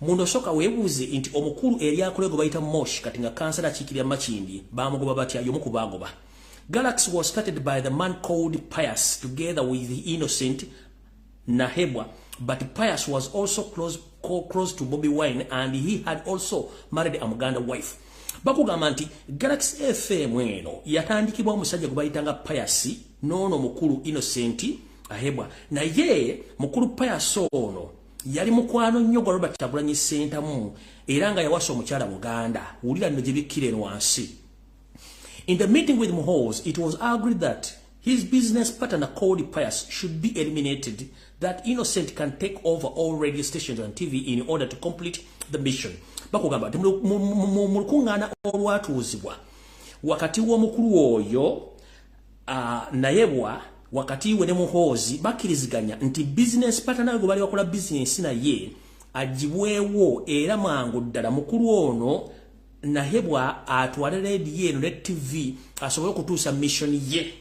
Muno soka webuuze nti omukulu eri akolego bayita Mosh kati nga kansala kiikirira Makindi bamugoba batya yomu ku bagoba. Galaxy was started by the man called Pius together with the innocent Nahebwa, but Pius was also close to Bobi Wine and he had also married a Muganda wife. Bakugamba nti Galaxy FM eno yatandikibwa omusajja gubayitanga Pius nono mukulu innocent Ahebwa. Na ye mukulu Pius ono yali mukwano nnyo gwa Robert Kyagulanyi Ssentamu era nga yawasa omukyala Muganda. Wulira nno gye bikkira eno wansi. In the meeting with Muhoz, it was agreed that his business partner called Pius should be eliminated, that Innocent can take over all radio stations and TV in order to complete the mission. Bakugamba mulukungana olwatuuzibwa wakati w'omukulu oyo Nayebwa wakati we ne Muhozi bakkiriziganya nti business partner gwe bali bakola business naye agibwewo era mangu ddala mukulu ono Nahebwa atwale radio eno ne TV asobole okutuusa mission ye.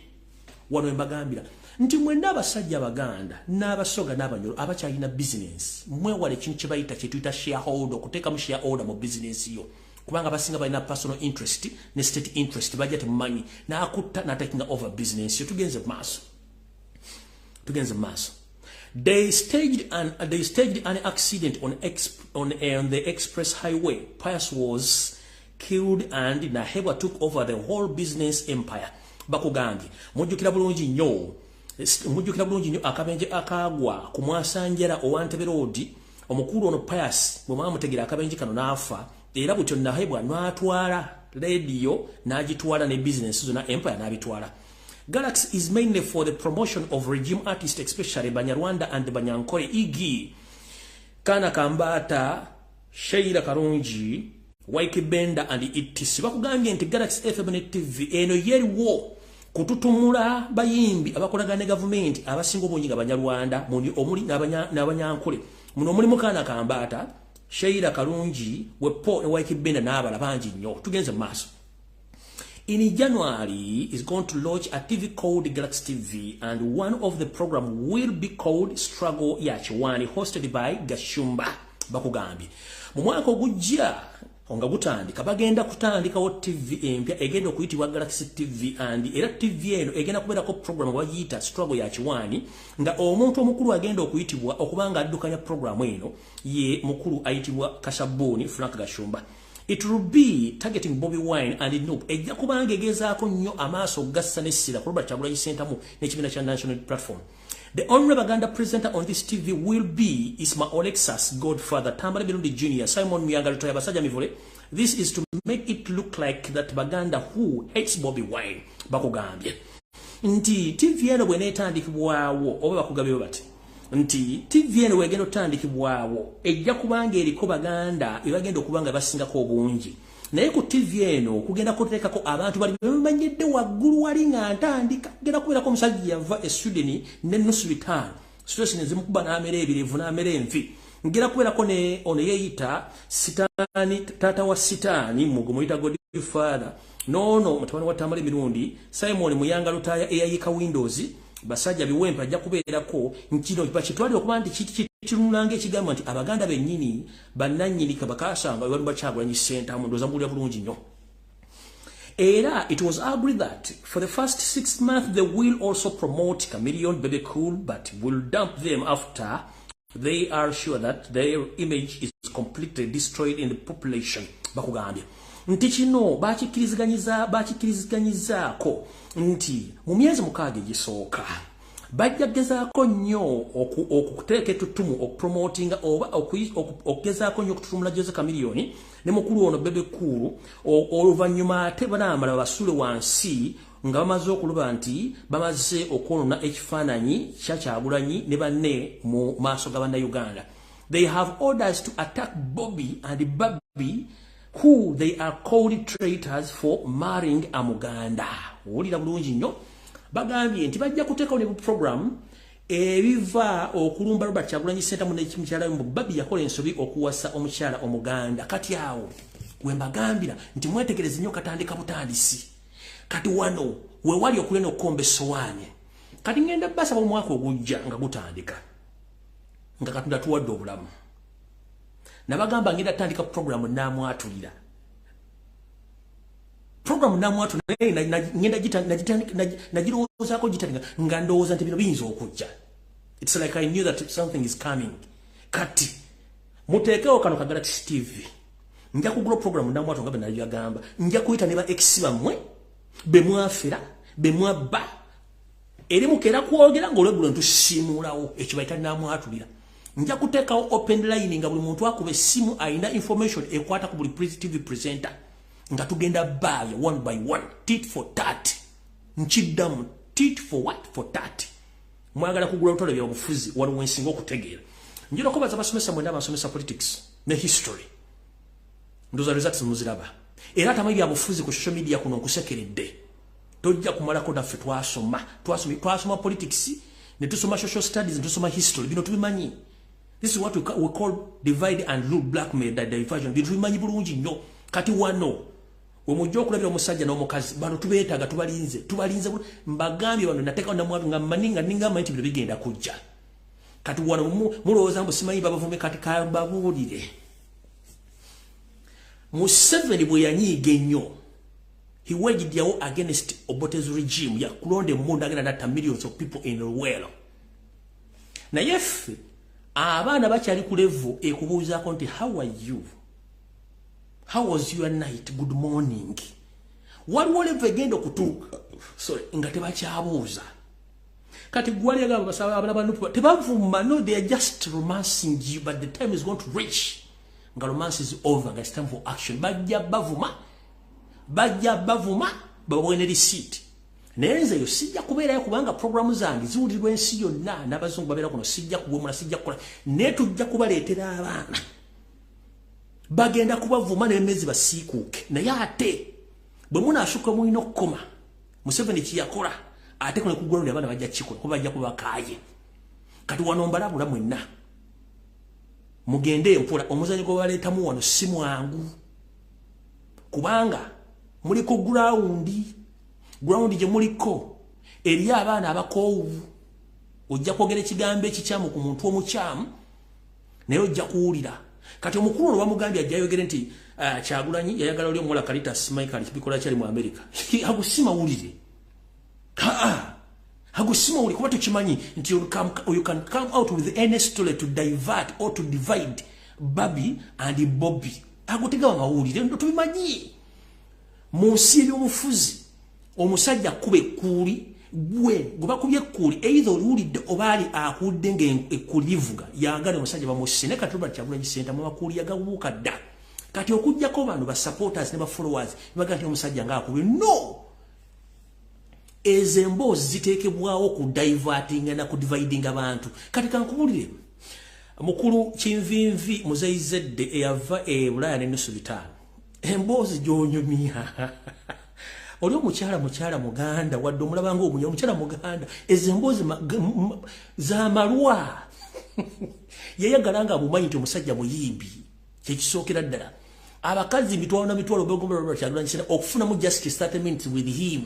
Wano embagambira nti mwenda abasajja Abaganda n'abasoga n'abanyolo abakyalina business mwewale ekintu kye bayita kye tuyita shareholder, okuteekamu shareholder mu business yo, kubanga abasinga balina personal interest ne state interest bajja temumanyi n'akutta n'ataking over business yo. Tugenze maaso. They staged an accident on the express highway. Pius was killed and Nahebwa took over the whole business empire. Bakugambye mujjukira bulungi nnyo akabenje akagwa ku Mwasanjera owantebe road omukulu ono Pius bwe mwamutegera akabenje kano n'afa era butyo Nahebwa n'atwala radio n'agitwala ne business zonna empire n'abitwala. Galaxy is mainly for the promotion of regime artists, especially Banyarwanda and Banyankole Igi, Kana Kambata, Sheila Karungi, Waiki Benda and ETC. Bakugambye nti Galaxy FM TV eno yeriwo kututumula bayimbi abakolagana ne government abasinga obungi nga Banyarwanda omuli n'Abanyankole. Muno mulimu Kana Kambata, Sheila Karungi, Wepo ne Waiki Benda n'abala bangi nnyo. Tugenze maaso. In January, is going to launch a TV called Galaxy TV, and one of the program will be called Struggle ya Kiwani, hosted by Gashumba. Bakugambye mu mwaka ogujja nga gutandika bagenda kutandikawo TV empya egenda okuyitibwa Galaxy TV, and era TV eno egenda kubeerako program bayita Struggle ya Kiwani, nga omuntu omukulu agenda okuyitibwa okubanga addukanya program eno ye mukulu ayitibwa Kasabuni Frank Gashumba. It will be targeting Bobi Wine and Noop. Ejja kubanga egezaako nnyo amaaso gassa n'essira ku Robert Kyagulanyi Ssentamu n'ekibiina kya National Platform. The only Baganda presenter on this TV will be Isma Olexas Godfather, Tambale Birundi Jr., Simon Muyanga Lutoya Basajja Mivule. This is to make it look like that Baganda who hates Bobi Wine. Bakugambye nti TV eno bw'eneetandikibwawo oba bakugambye bati nti TV eno wegenda otandikibwawo ejja kubanga eriko Baganda ebagenda okubanga basingako obungi, naye ku TV eno kugenda kuteekako abantu bali bamanyidde waggulu wali nga ntandika genda kubeerako omusajja yava e Sweden n'ennusu 5 stress nezimukuba n'amera ebirevu n'amera envi, ngera kubeerako ne ono yeeyita Sitaani, taata wa Sitaani muyita Godfather, nono mutabani wa Tambale Mirundi, Simon Muyanga Lutaaya eyayika Windows, basajja biwempa ajja kubeerako nkino bakitwalira okuba nti kirunanga ekigambo nti Abaganda bennyini bannannyini kabakasanga bali Kyagulanyi Ssentamu ndowooza mbulira bulungi nnyo. Era it was agreed that for the first 6 months they will also promote Chameleon, Bebe Cool, but will dump them after they are sure that their image is completely destroyed in the population. Bakugambye nti kino bakikiriziganyizaako nti mu myezi 6 egisooka bajja gezaako nnyo okuteeka ettutumu okupromotinga oba okugezaako nnyo okututumula Jose Chameleon ne mukulu ono Bebe Cool, oluvannyuma ate banaamala basule wansi nga bamaze okuluba nti bamaze okwonona ekifaananyi kya Kyagulanyi ne banne mu maaso ga Bannayuganda. They have orders to attack Bobby and Babi, who they are called traitors for marrying a Muganda. Wulira bulungi nnyo. Bagambye nti bajja kuteekawo ne program ebiva okulumba Robert Kyagulanyi Ssentamu n'ekimukyala mu Babi yakola ensobi okuwasa omukyala omuganda kati awo wembagambira nti mwetegereze nnyo katandika butandisi kati wano we wali okulena okukomba essowaani kati ngenda basaba omwaka ogujja nga gutandika nga Katonda tuwadde obulamu nabagamba ngenda tandika programu namwatulira programu namwatu ngenda nagirowozaako gitandika nga ndowooza nti bino biyinza okujja. It's like I knew that something is coming. Kati muteekewo kano Kagalati TV nja kugula programu namwatu nga bwe nagamba nja kuyita ne ba ex bammwe be mwafera be mwabba eri mukeera kwogera ng'olweggulo ntusiimuulawo ekyo bayita namwatulira. Nja kuteekawo open line nga buli muntu akuba essimu ayina information ekwata ku buli TV presenter nga tugenda baayo one by one tit for tat nchiddamu tit for what for tat mwagala kugula utole bya obufuzi waliwo ensinga okutegeera njira kubaza basomesa mwenda basomesa politics ne history ndoza results muziraba era tamai bya obufuzi ku social media kuno kusekeredde tojja kumala ko naffe twasoma politics ne tusoma social studies ne tusoma history bino tubimanyi. This is what we call divide and rule, blackmail, diversion. Bino tubimanyi bulungi nnyo kati wano omujjo okulabira omusajja n'omukazi bano tubeetaaga tubalinze mbagambye bano nateekawo namwatu nga maninga ningamba nti bino bigenda kujja kati wano mulowooza mbu simanyi babavume kati kambabuulire Museveni bwe yanyiiga ennyo he waged yawo against Obote's regime ya kulonda emmundu agenda natta millions of people in Luwelo naye ffe abaana bakyali ku level ekubuuzaako nti how are you? How was your night? Good morning. Waliwo level egenda okutuuka nga tebakyabuuza kati gwali agamba basaba abana bano tebavuma no they are just romancing you but the time is going to reach nga romance is over nga it's time for action bajja bavuma babone receipt nenze yo sijja kubeerayo kubanga programu zange ziwulirwa ensi yonna n'abazungu babeera kuno sijja kubomula sijja kukola ne tujja kubaleetera abaana bagenda kubavuma n'emezi basiikuuke naye ate bwe munaashuka mulina okukoma Museveni kiyakola ate kone kugulonda abaana bajja kikola kuba bajja kubakaaye kati wano mbalabula mwenna mugende empola omuzanyo gwe baleetamu wano si mwangu kubanga muliko ground gye muliko eri abaana abakoowu ojja kwogera ekigambo ekikyamu ku muntu omukyamu naye ojja kuwulira kati omukulu ono bamugambye ajja yogere nti Kyagulanyi yayagala oli omuwala Caritas Michael kibikola kyali mu America agusima wulire agusima wulire kuba tukimanyi nti you can come out with any story to divert or to divide Babi and Bobby agutega wawulire ndo tubimanyi mu nsi y'obufuzi omusajja kube kuli gwe gubakubye kuli either olulidde obali akudde ngekulivuga yagala omusajja bamusine katuba Kyagulanyi Ssentamu makuli yagabuuka dda kati okujjako bano ba supporters ne ba followers bagati omusajja ngakubye no ezemboozi ziteekebwawo ku diverting na ku dividing abantu kati kankubulire mukulu Kinvinvi Muzeyizedde eyava Bulaya n'ennusu bitaano emboozi gyonyumya oli omukyala muganda wadde omulabanga omukyala muganda ezemboozi za malwa yayagala nga amumanyi nti omusajja muyimbi kyekisookera ddala abakazi mitwalo begomba Kyagulanyi Ssentamu okufunamu justice settlement with him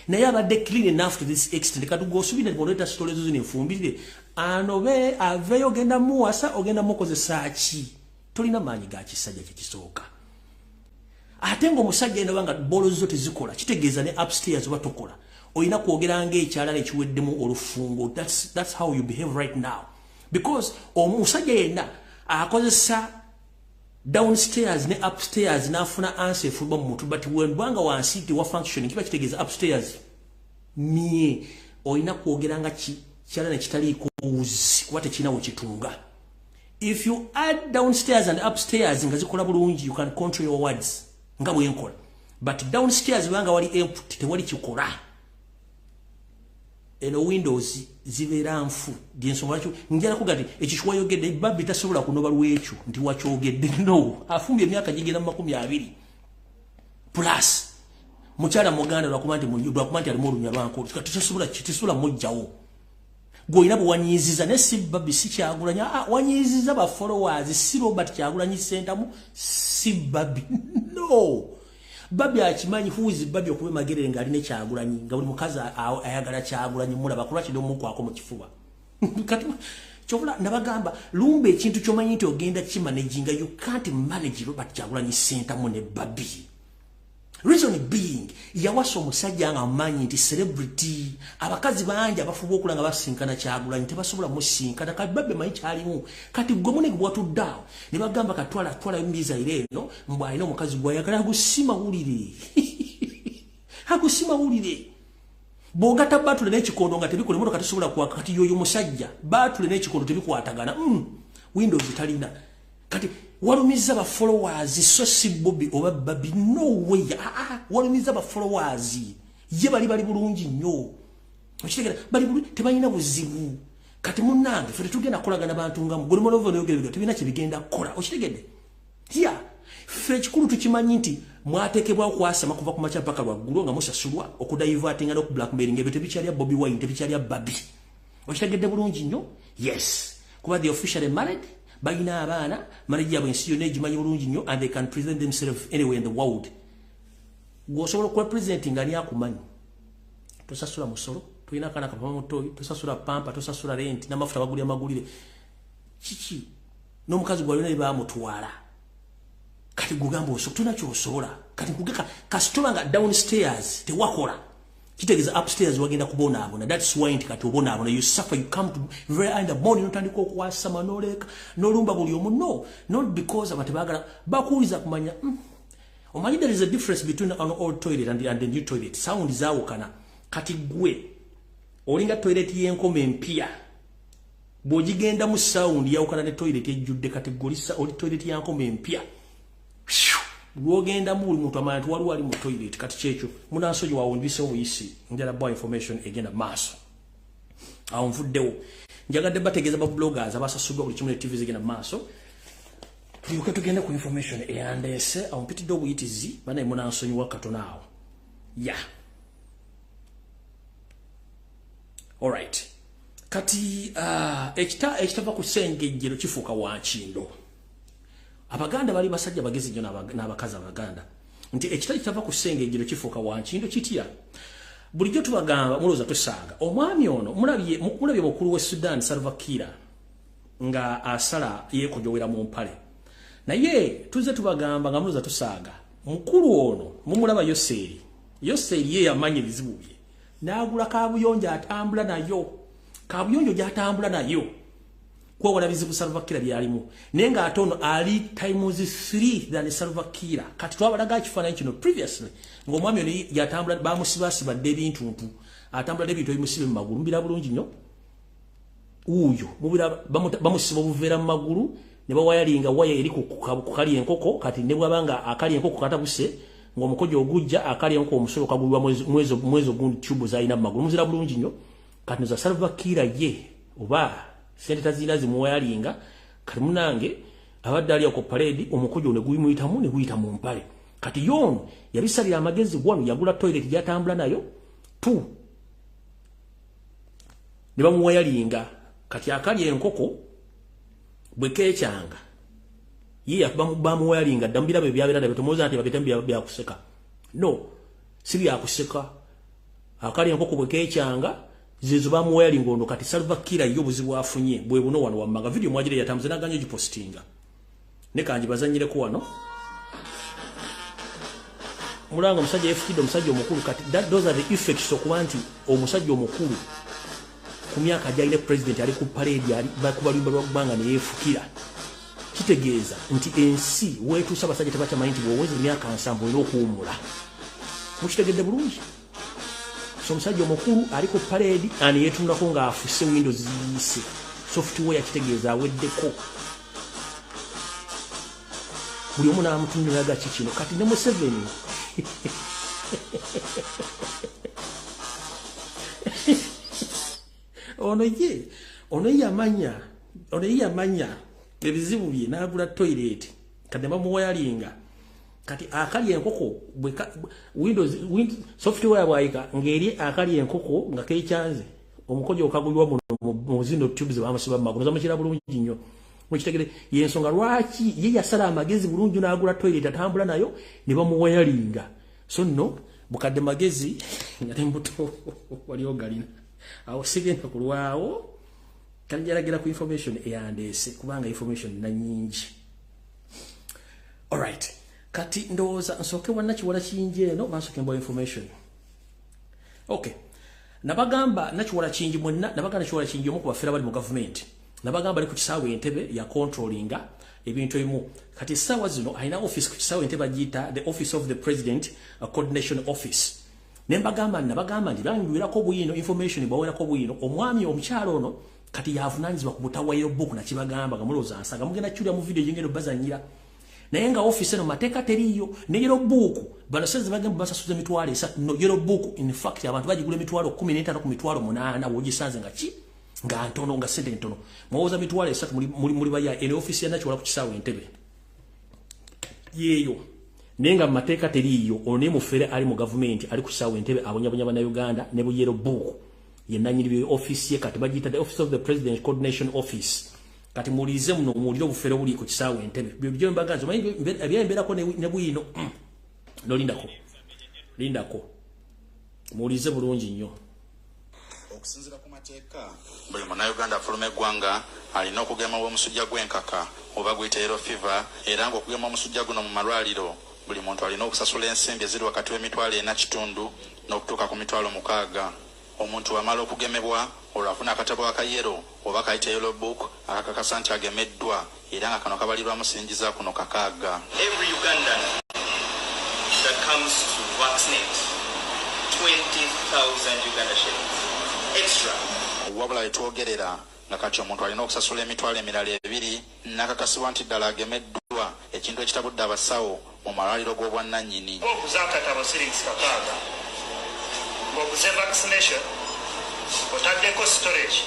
naye abadde clean enough to this extent kati gosubire ngoleeta stories zino enfumbirire anobe aveyo ogenda muwasa ogenda mukozesa ki tolina maanyi ga kisajja kyekisooka ate ng'omusajja eno banga bolo zo tezikola kitegeeza ne upstairs batokola oyina kwogera ng'ekyalala ekiweddemu olufungo that's how you behave right now because omusajja yenna akozesa downstairs ne upstairs n'afuna answer efuluma mu muntu but wembwanga wansi tewa function kiba kitegeeza upstairs mie oyina kwogera nga kyalala ne kitaliiko wuzi kuba tekinawo kitunga if you add downstairs and upstairs nga zikola bulungi you can control your words nga bwenkola but downstairs banga wali empty tewali kikola eno windows zibeera nfu dyensonga kyo njala kugati ekishwa yogedde Babi tasobola kunoba lwekyo nti wakyogedde no afumbye emyaka gigenda mu 20 plus mukyala muganda lwakuba nti alimu olunya lwanko katisobola mujjawo goina bwanyiziza ne si Babi si Kyagulanya wanyiziza ba followers si Robert Kyagulanyi sentamu si Babi no Babi akimanyi who is Babi okube magere ngali ne Kyagulanyi nga buli mukazi ayagala Kyagulanyi mulaba kulwaki ndo muko ako mu kifuba kati chovola nabagamba lumbe ekintu kyomanyi nti ogenda kimanaginga you can't manage Robert Kyagulanyi sentamu ne Babi. Reason being, yawasa omusajja nga amanyi nti celebrity abakazi bangi abafuba okulanga basinkana Kyagulanyi tebasobola musinkana kati Babi manyi kyalimu kati gomune gwatuddawo ne bagamba katwala mbiza ile eno mbwa alina omukazi gwayagala agusima wulire agusima wulire bogata batule n'ekikondo nga tebikola emotoka tesobola kwaka kati yoyo musajja batule n'ekikondo tebikwatagana Windows italina kati walumiza ba followers so si Bobby oba Babi no way walumiza ba followers ye bali bulungi nnyo okitegera bali bulungi tebalina buzibu kati munnange ffe tugenda kolagana bantu nga mugolo molovo n'ogerera tebina kye bigenda kola okitegedde ffe kikulu tukimanyi nti mwatekebwa kwasama kuva ku macha paka lwaggulu nga musasulwa okudivertinga no blackmailing ebyo tebikyalya Bobby Wine tebikyalya Babi okitegedde bulungi nnyo yes kuba the officially married Bagina abana manager bwensi yone jimanyi bulungi nnyo and they can present themselves anywhere in the world. Gosobola kwa presenting ali akumanyi. Tosasula musolo, tulina kana kapama mutoyi, tosasula pampa, tosasula rent na mafuta bagulya magulire. Chichi. No mukazi gwalina liba mutwala. Kati gugamba oso tuna kyosobola. Kati kugeka kasitola nga downstairs te wakola. Kitegeza upstairs wagenda kubona abona. That's why nti kati obona abona you suffer, you come to very early in the morning notandika okwasama noleka nolumba buli omu no not because abatebagala bakuliza kumanya omanyi there is a difference between an old toilet and the new toilet sound zaawukana kati gwe olinga toilet yenkome empya bw'ogigenda mu sound yawukana ne toilet ejjudde kati golisa oli toilet yankome empya Rogenda muli muntu amantu wali mu toilet kati kyekyo munansoji wawunjise obuyisi njala boy information egenda maaso awo nvuddewo njagadde bategeeza ba bloggers abasasudwa buli kimu ne TV zigenda maaso tuyoke tugende ku information eyandese awo mpitidde obuyitizi banaye munansonyi wakatono awo alright kati ekitava ku sengejjero kifuuka wankindo Abaganda bali basajja bagezi nnyo n'abakazi abaganda nti ekitali kyava ku sengejjero kifuuka wankindo kitya bulijjo tubagamba mulooza tusaaga omwami ono mulabye mukulu we Sudan Salva Kiir nga asala yeekojowera mu mpale naye tuze tubagamba nga mulooza tusaaga mukulu ono mumulaba Yoseri ye yamanyi ebizibu bye n'agula kaabuyonjo atambula nayo kaabuyonjo gy'atambula nayo kwa wala bizibu Salva Kiir byalimu nenga atono ali times 3 than Salva Kiir kati twabalaga kifaananyi kino previously ng'omwami ono yatambula bamusibasiba ebintu ntu atambula ebintu ebimusibe mu magulu mbira bulungi nnyo uyo mubira bamusiba obuveera mu magulu ne bawayalinga waya eri ku kali enkoko kati ne bwabanga akali enkoko katabuse ng'omukojo ogujja akali enkoko omusolo kagulwa mwezo gundi tube zalina mu magulu muzira bulungi nnyo kati za Salva Kiir ye oba sente tazina zimuwayalinga kati munange abadde ali ku parade omukojo ne guyimuyitamu ne guyita mu mpale kati yono yabisalira amagezi gwano yagula toilet gyatambula nayo tu ne bamuwayalinga kati akali enkoko bwekeekyanga ye bamuwayalinga dambira bye byabera ne bitomoza ati babitembe byakuseka no si byakuseka akali enkoko bwekeekyanga zizo bamuwaya ngondo kati Salva Kiir yo buzibu afunye bwe buno wano wamanga video mwajire yatamze naganyo gipostinga ne kanji bazanyire ko wano mulanga musajja FKD musajja omukulu kati those are the effects okubanti omusajja omukulu ku myaka jaile president ali ku parade ali bakubalimba lwagubanga ne yefukira kitegeeza nti ensi wetu sabasajja tabacha mayinti bwowezi myaka nsambo n'okuwumula mukitegedde bulungi omusajja omukulu ali ku parade ani yetunako nga afuse Windows ziyise software kitegeeza aweddeko buli omu n'amutuniraga kikino kati ne Museveni ono yamanya ebizibu bye n'agula toilet kati bamuwayalinga kati akali enkoko Windows software bwayika ngeri akali enkoko nga kechanze omukojo okagulwa muno muzino tubes bamusiba magulu zamukira bulungi nnyo mukitegere yensonga lwaki ye yasala amagezi bulungi n'agula toilet atambula nayo ne bamuwayalinga so no bukadde magezi ngate mbuto waliyo galina awo sigenda kulwawo kanjalagira ku information eyandese kubanga information na nyingi. Alright, kati ndowooza nsooke wannakiwala kingi eno bansoke mbo information. Okay, nabagamba nakiwala kingi mwenna nabagamba nakiwala kingi omu ku bafeera bali mu government nabagamba ali ku kisaawe Entebbe ya controllinga ebintu ebimu kati essaawa zino alina office ku kisaawe Entebbe agiyita the office of the president coordination office nembagamba nabagamba ndi bangiwerako bwino information bawerako bwino omwami omukyalo ono kati yavunaanyizibwa ku butawayiro book na kibagamba gamulooza nsanga mugenda kyulya mu video jengendo bazanyira naye nga office eno mateeka teriiyo ne yero book banaseze bagamba basasuza emitwalo 3 no yero book in fact abantu bagigula emitwalo 15 ku mitwalo 8 wogisanze nga ki nga ntono nga sente ntono mwoza mitwalo 3 muri baya ene office ya nakiwala ku kisaawe Entebbe yeyo nenga mateeka teriiyo one mufere ali mu government ali ku kisaawe Entebbe abonyabonya bana Uganda ne bu yero book yenanyiri office ye kati bagita the office of the president coordination office kati mulize muno muliro bufere buli ku kisaawe Entebbe byo mbaganzo ebyembera ko ne bwino no lindako mulize bulungi nnyo okusinzira ku mateeka buli Munnayuganda afuluma eggwanga alina okugema omusujja gw'enkaka oba guyita yellow fever era ng'okugema omusujja guno mu malwaliro buli muntu alina okusasula ensimbi eziri wakati w'emitwalo 4.5 n'okutuuka ku mitwalo 6. Omuntu wamala okugemebwa olwafuna akatabo akayero oba kayita yellow book akakakasa nti agemeddwa era nga kano kabalirwa musingiza kuno 6. Every Ugandan that comes to vaccinate 20,000 Uganda shillings extra. Wabula etwogerera nga kati omuntu alina okusasula emitwalo emirala 2 nakakasibwa nti ddala agemeddwa ekintu ekitabudde abasawo mu malwaliro g'obwannannyini. Okuzakatabo shillings 6. Okuze vaccination otadeko storage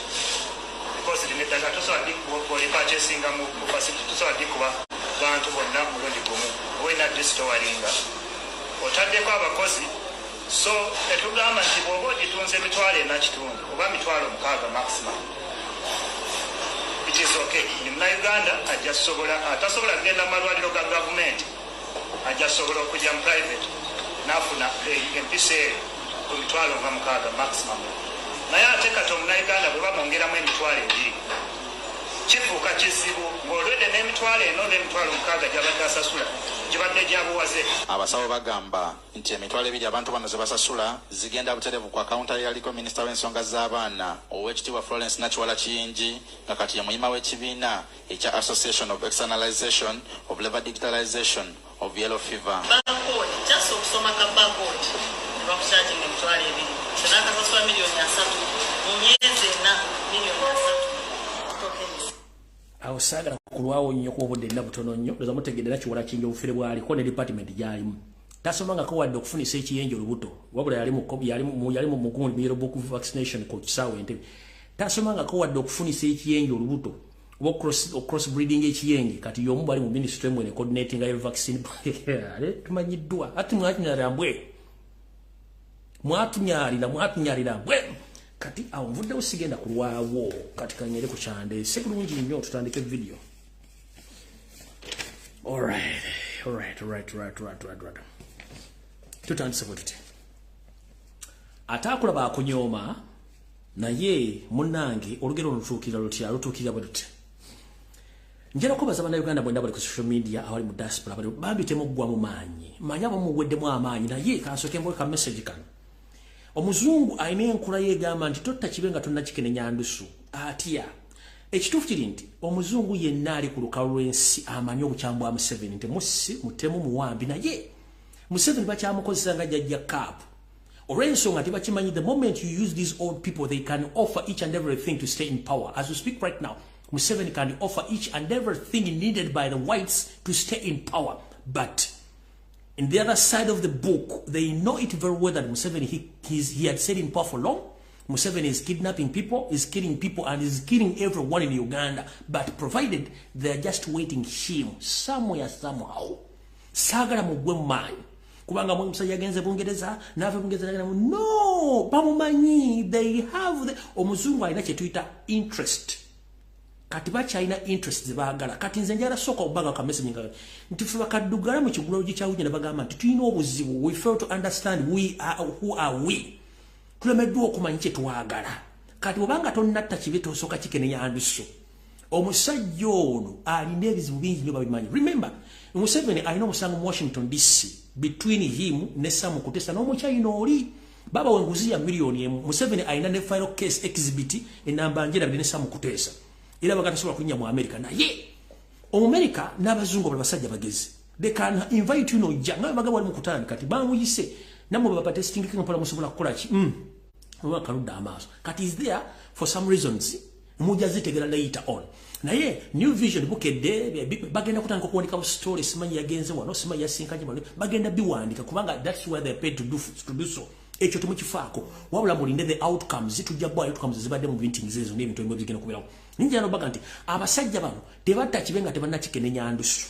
because limetanga tuswadi boli purchasing mu facility tuswadi kuba bantu bonna mulundi gumu wena distoringa otadeko abakozi so etugamba nti bwoba gitunze emitwalo 4.5 oba mitwalo 6 maximum it is okay. Ni Munnayuganda atasobola kugenda malwaliro ga government ajasobola okujja mu private nafuna empisa emitwalo 6 maximum naye ate kati Omunnayuganda bwe bamwongeramu emitwalo 2 kifuuka kizibu ng'olwedde n'emitwalo 4 n'emitwalo 6 gy'abadde asasula gibadde gyabuwaze. Abasawo bagamba nti emitwalo 2 abantu bano ze basasula zigenda buterevu ku akawunta yaliko minisita w'ensonga z'abaana Oweekitiibwa Florence Nakiwala Kiyingi nga kati ye muyima w'ekibiina ekya Association of Externalization of Labour Digitalization of Yellow Fever. Barcode, just okusoma ka barcode bakukyajinga emitwalo 2 senakasasula miliyoni 3 mu myezi 4 miliyoni 3 tokens. Awo saagala kulwawo nnyo kuba obudde nna butono nnyo ndoza mutegedde Nakiwala Kingi obufere bwaliko ne department gyalimu tasomangako wadde okufunisa ekiyenje olubuto wabula yali mu mugundi yellow book vaccination ku kisaawe Entebbe tasomangako wadde okufunisa ekiyenje olubuto oba cross breeding ekiyenje kati y'omu bali mu ministry mwene coordinating ayo vaccine tumanyiddwa ati mwatunyalira mbwe kati awo nvuddewo sigenda kulwawo kati kanyere ku kyande sekulungi nnyo tutandike video. Alright. Tutandise bwe atakulaba akunyooma naye munnange olugero lutuukira bwe luti njala kubaza Bannayuganda bwenda bali ku social media awali mu diaspora bali bambitemu ggwa mu maanyi manya bamuweddemu amaanyi naye kansoke mbwe ka message kano omuzungu ayina enkula yeegamba nti totta kibe nga tonna kikenenya ndusu atya ekituufu kiri nti omuzungu yenna ali ku lukalu lw'ensi amanyi obukyamu bwa Museveni nti mutemu muwambi naye Museveni bakyamukozesa nga jjajja kaapu olw'ensonga tebakimanyi the moment you use these old people they can offer each and everything to stay in power. As we speak right now Museveni can offer each and everything needed by the whites to stay in power, but in the other side of the book, they know it very well that Museveni, he had stayed in power for long. Museveni is kidnapping people, is killing people, and is killing everyone in Uganda. But provided they are just waiting him somewhere, somehow. Sagala mugwe man. kubanga mwe musajja agenze Bungereza nave Bungereza no bamumanyi they have the omuzungu alina kye tuyita interest kati bakyalina interest zebaagala kati nze njala soka obaga ka message nga nti fe bakaddugala mu kigulo kyawunye ne bagamba nti tulina obuzibu we fail to understand who are we tulemeddwa okumanya kye twagala kati obanga tonnatta kibito osoka kikenenya anduso omusajja ono alina ebizibu bingi nyo babimanyi remember Museveni alina omusango mu Washington DC between him ne Sam Kutesa n'omukyayina oli baba wenguzi ya milioni emu Museveni alina ne final case exhibit enamba njera ne Sam Kutesa ila bagatasobola kunya mu America naye America n'abazungu basajja bagezi they can invite you no janga bagaba wali mukutana kati bamuyise namwe baba testing kinga musobola kukola ki kaluda amaso kati is there for some reasons mujazitegera later on naye new vision bukedde bagenda kutandika kuwandika story simanyi yagenze wano simanyi yasinkanye bano bagenda biwandika kubanga that's where they paid to do so ekyo tumukifaako wabula mulinde the outcomes tujja bwa outcomes zibadde mu meeting zezo n'ebintu ebyo bigenda kubirawo ninja no baganti abasajja bano tebatta kibenga tebanna kikenenya andusu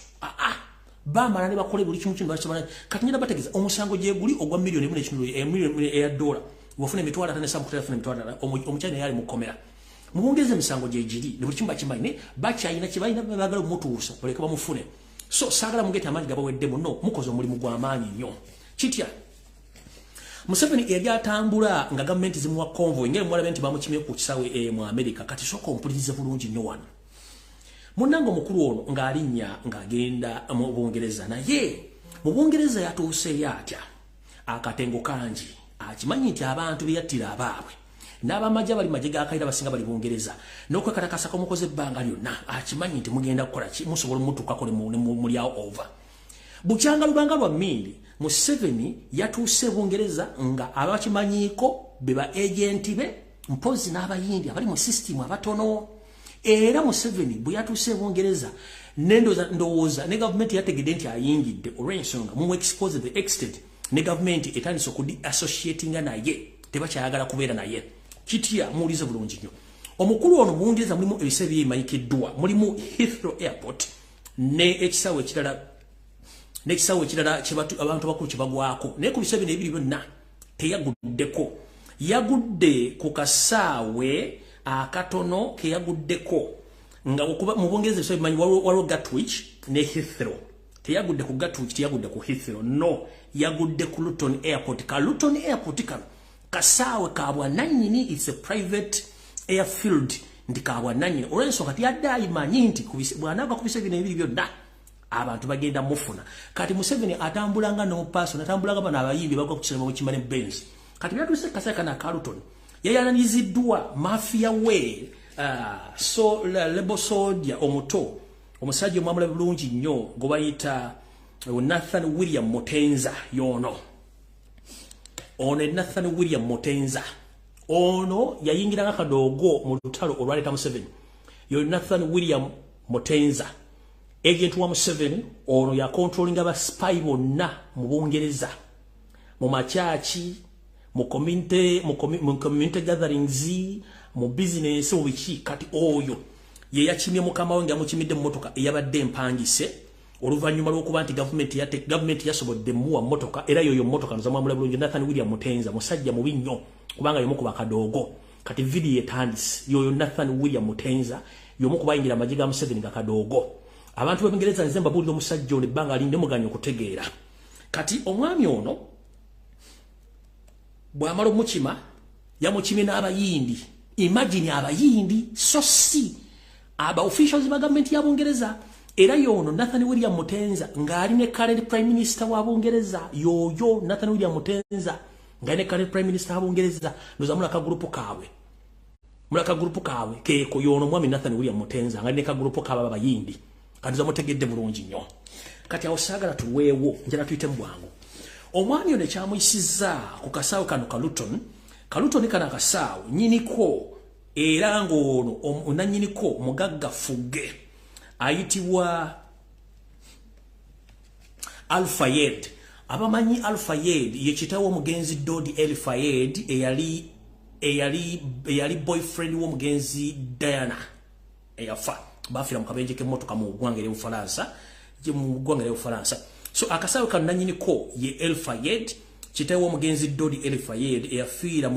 bamala ne bakole buli kimu kintu bakimala kati nyina bategeza omusango gye guli ogwa milioni ya dola wafune mitwala tane Sam Kutesa mitwala omukyane yali mukomera muongeze misango gye giri ne buli kimu bakimanyi bakyayina kibayina bagala omutuusa oleka bamufune so sagala mugete amanyi gabawedde muno mukoze omulimu gw'amaanyi nnyo kitya Museveni yali atambula nga gavumenti zimuwa convoy ngere mwala nti bamukimye ku kisawe mu America kati soko mpulirize bulungi nnyo wano munango mukulu ono ng'alinnya ng'agenda mu Bungereza naye mu Bungereza yatuuse yatya akatengo kangi akimanyi nti abantu beyattira abaabwe n'abamajja bali majega akaira basinga bali Bungereza n'okwekatakasa ko mukoze ebbanga lyonna akimanyi nti mugenda kukola ki musobola mutukako muli awo over bukyanga lubanga lwa mmindi Museveni yatuuse Bungereza nga abakimanyiko beba agenti be mpozi n'abayindi abali mu system abatono era Museveni bwe yatuuse Bungereza ndowooza ne government yategedde nti ayingidde olw'ensonga mu expose the extent ne government etandise okudi associatinga naye tebakyayagala kubeera naye kitya muulize bulungi nnyo omukulu ono mu Bungereza mulimu ebise byemanyikiddwa mulimu Heathrow Airport ne ekisawe ekirala abantu bakulu kibagwako naye ku bise bino ebiri byonna teyaguddeko yagudde ku kasaawe akatono ke yaguddeko nga okuba mu Bungereza ebise bimanyi waliwo Gatwick ne Heathrow teyagudde ku Gatwick teyagudde ku Heathrow no yagudde ku Luton Airport ka Luton Airport kano kasaawe kabwa nanyini it's a private airfield ndi kabwa nanyini olw'ensonga tiyadde imanyi nti bw'anaava ku bise bino ebiri byonna abantu bagenda mufuna kati Museveni atambulanga n'omupaso natambulanga bano abayimbi bagwa ku kisema mu kimane Benz kati byatuuse kasaawe kana ka Luton yayananiziddwa mafia we so lebo soldier omuto omusajja omwamula bulungi nnyo gwe bayita Nathan William Mutenza yono ono Nathan William Mutenza ono yayingira akadogo mu lutalo olwaleeta Museveni yo Nathan William Mutenza agent wa Museveni ono ya controllinga ba spy bonna mu Bungereza mu machachi mu community gatherings mu business mu biki kati oyo ye yakimye mukama wange amukimidde mu motoka eyabadde empangise oluvanyuma lw'okuba nti government yasobodde muwa motoka era yoyo motoka nzamwamula bulungi Nathan William Mutenza musajja mubi nnyo kubanga yomu kuba kadogo kati video etandise yoyo Nathan William Mutenza yomu kuba yingira amajiga Museveni nga kadogo abantu b'Ebingereza nzemba buliro musajja ole banga alinde muganyo kutegeera kati omwami ono bw'amala omukima yamukimye n'abayindi imagine abayindi so si aba officials ba government ya Bungereza era yono Nathan William Mutenza ng'ali ne current prime minister wa Bungereza yoyo Nathan William Mutenza ng'ali ne current prime minister wa Bungereza nozamula ka group kawe mulaka group kawe keko yono mwami Nathan William Mutenza ng'ali ne ka group kawe abayindi kati zamutegedde bulungi nnyo kati awosagala tuweewo njala tuyite mbwangu omwami ono kyamuyisiza ku kasaawe kano Luton kana kasaawe nyiniko era ngono onanyiniko mugagga Fugge ayitibwa Al-Fayed abamanyi Al-Fayed ye kitawo omugenzi Dodi El-Fayed eyali boyfriend w'omugenzi Diana eyafa bafira mu kabenje k'emmotoka mu ggwanga ly'Obufalansa So akasawe kananyini ko ye El Fayed kitewo omugenzi Dodi El Fayed eyafira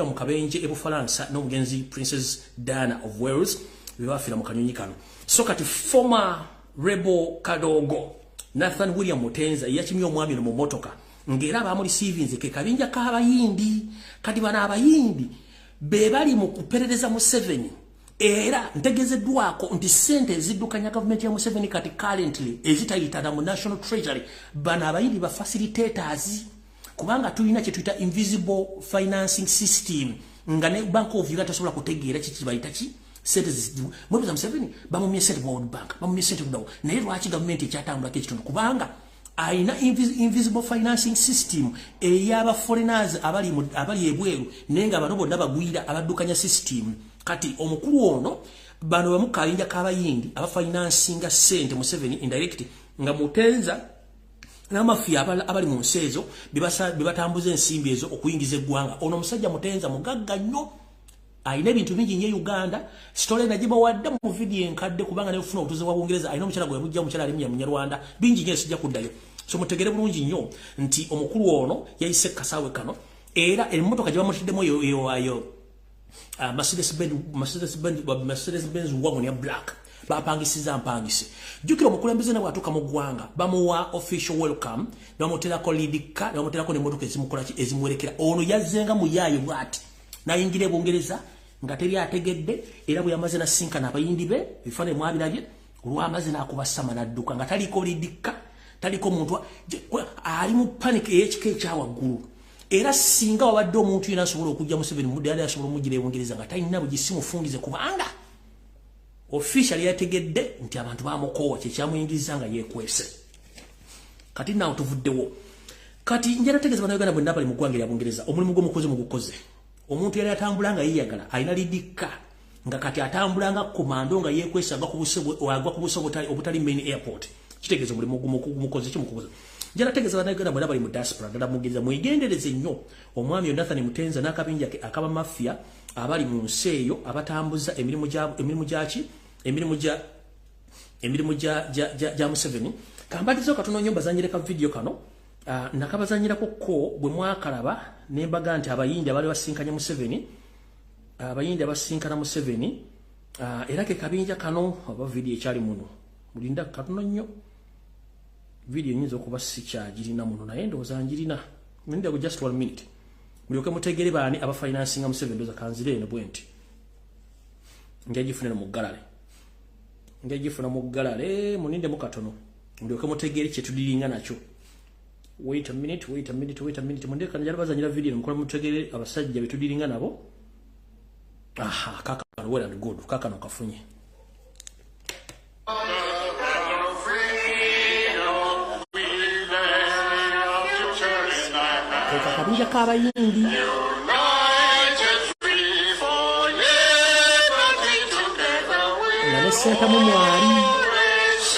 mu kabenje ebufalansa n'omugenzi Princess Diana of Wales bebafira mu kanyonyi kano. So kati former rebel Kadogo Nathan William Mutenza yakimye omwami no mu motoka ngera ba muri savings ke kabinja ka abayindi kati bana abayindi be bali mu kuperereza mu 7 era ntegezeddwako nti sente ezidukanya government ya Museveni kati currently ezitayitana mu National Treasury bana abayindi ba facilitators kubanga tulina kye tuita invisible financing system nga ne Bank of Uganda tasobola kutegeera kiki bayita ki sente zidu mwebuza Museveni bamumye sente World Bank bamumye sente kudawo naye lwaki government ekyatambula kekitundu kubanga aina invisible financing system eyaba foreigners abali ebweru nenga bano bonna bagwira abadukanya system kati omukulu ono bano bamukayinja kabayindi aba financinga sente Museveni indirect nga Mutenza na mafia abali mu nsezo bibatambuza ensimbi ezo okuyingiza eggwanga ono musajja Mutenza mugagga nnyo aina bintu bingi nye Uganda story najiba wadde mu video enkadde kubanga ne ufuna otuze wa Bungereza aina omukyala gwe bujja omukyala alimya Munyarwanda bingi nye sijja kuddayo so mutegere bulungi nnyo nti omukulu ono yayise kasawe kano era emmotoka gye bamutiddemu yo Mercedes Benz wagon ya black bapangisiza mpangise jukira omukulembeze na watuka mu ggwanga bamuwa official welcome bamuterako lidika bamuterako ne motoka ezimukola ezimwerekera ono yazzenga mu yayo bwati nayingire Bungereza nga teri ategedde era bwe yamaze na sinkana abayindi be bifane mwabirabye olwamaze nakubasama nadduka nga taliko lidika taliko muntu ali mu panic eyekike kyawaggulu era singa wabadde omuntu yena asobola okujja Museveni mudde yali asobola omugire Bungereza nga talina bugisimu fungize kubanga official yategedde nti abantu bamukowa kye kyamuyingiriza nga yekwese kati nawo tuvuddewo kati njera tegeza bana Uganda bonna bali mu ggwanga lya Bungereza omulimu gw'omukozi mu gukoze omuntu yali atambulanga yiyagala ayina lidika nga kati atambulanga komando nga yekwese agwa ku busobo obutali main airport kitegeeza omulimu gw'omukozi kimukoze njera tegeza bana Uganda bonna bali mu diaspora dala mugeza muyigendereze nnyo omwami Nathan Mutenza n'akabinja ke akaba mafia abali mu nseeyo abatambuza emirimu gya Museveni kambatizo katono nyumba zanyireka video kano nakabazanyirako ko bwe mwakalaba nembaga nti abayindi abali basinkanya Museveni abayindi abasinkana Museveni era ke kabinja kano aba video ekyali muno mulinda katono nnyo video nyinzo kuba sikyagirina muno naye ndowooza njirina mulinda go just 1 minute mulyoke mutegere bani aba financing Museveni doza kanzire eno bwenti ngejifuna mu galale muninde mukatono mulyoke mutegere kye tudiringa nacho wait a minute munde kanjala bazanyira video mukola mutegere abasajja betudiringa nabo aha kaka well and good kaka nokafunye kabinja kabayindi nane senta mu mwari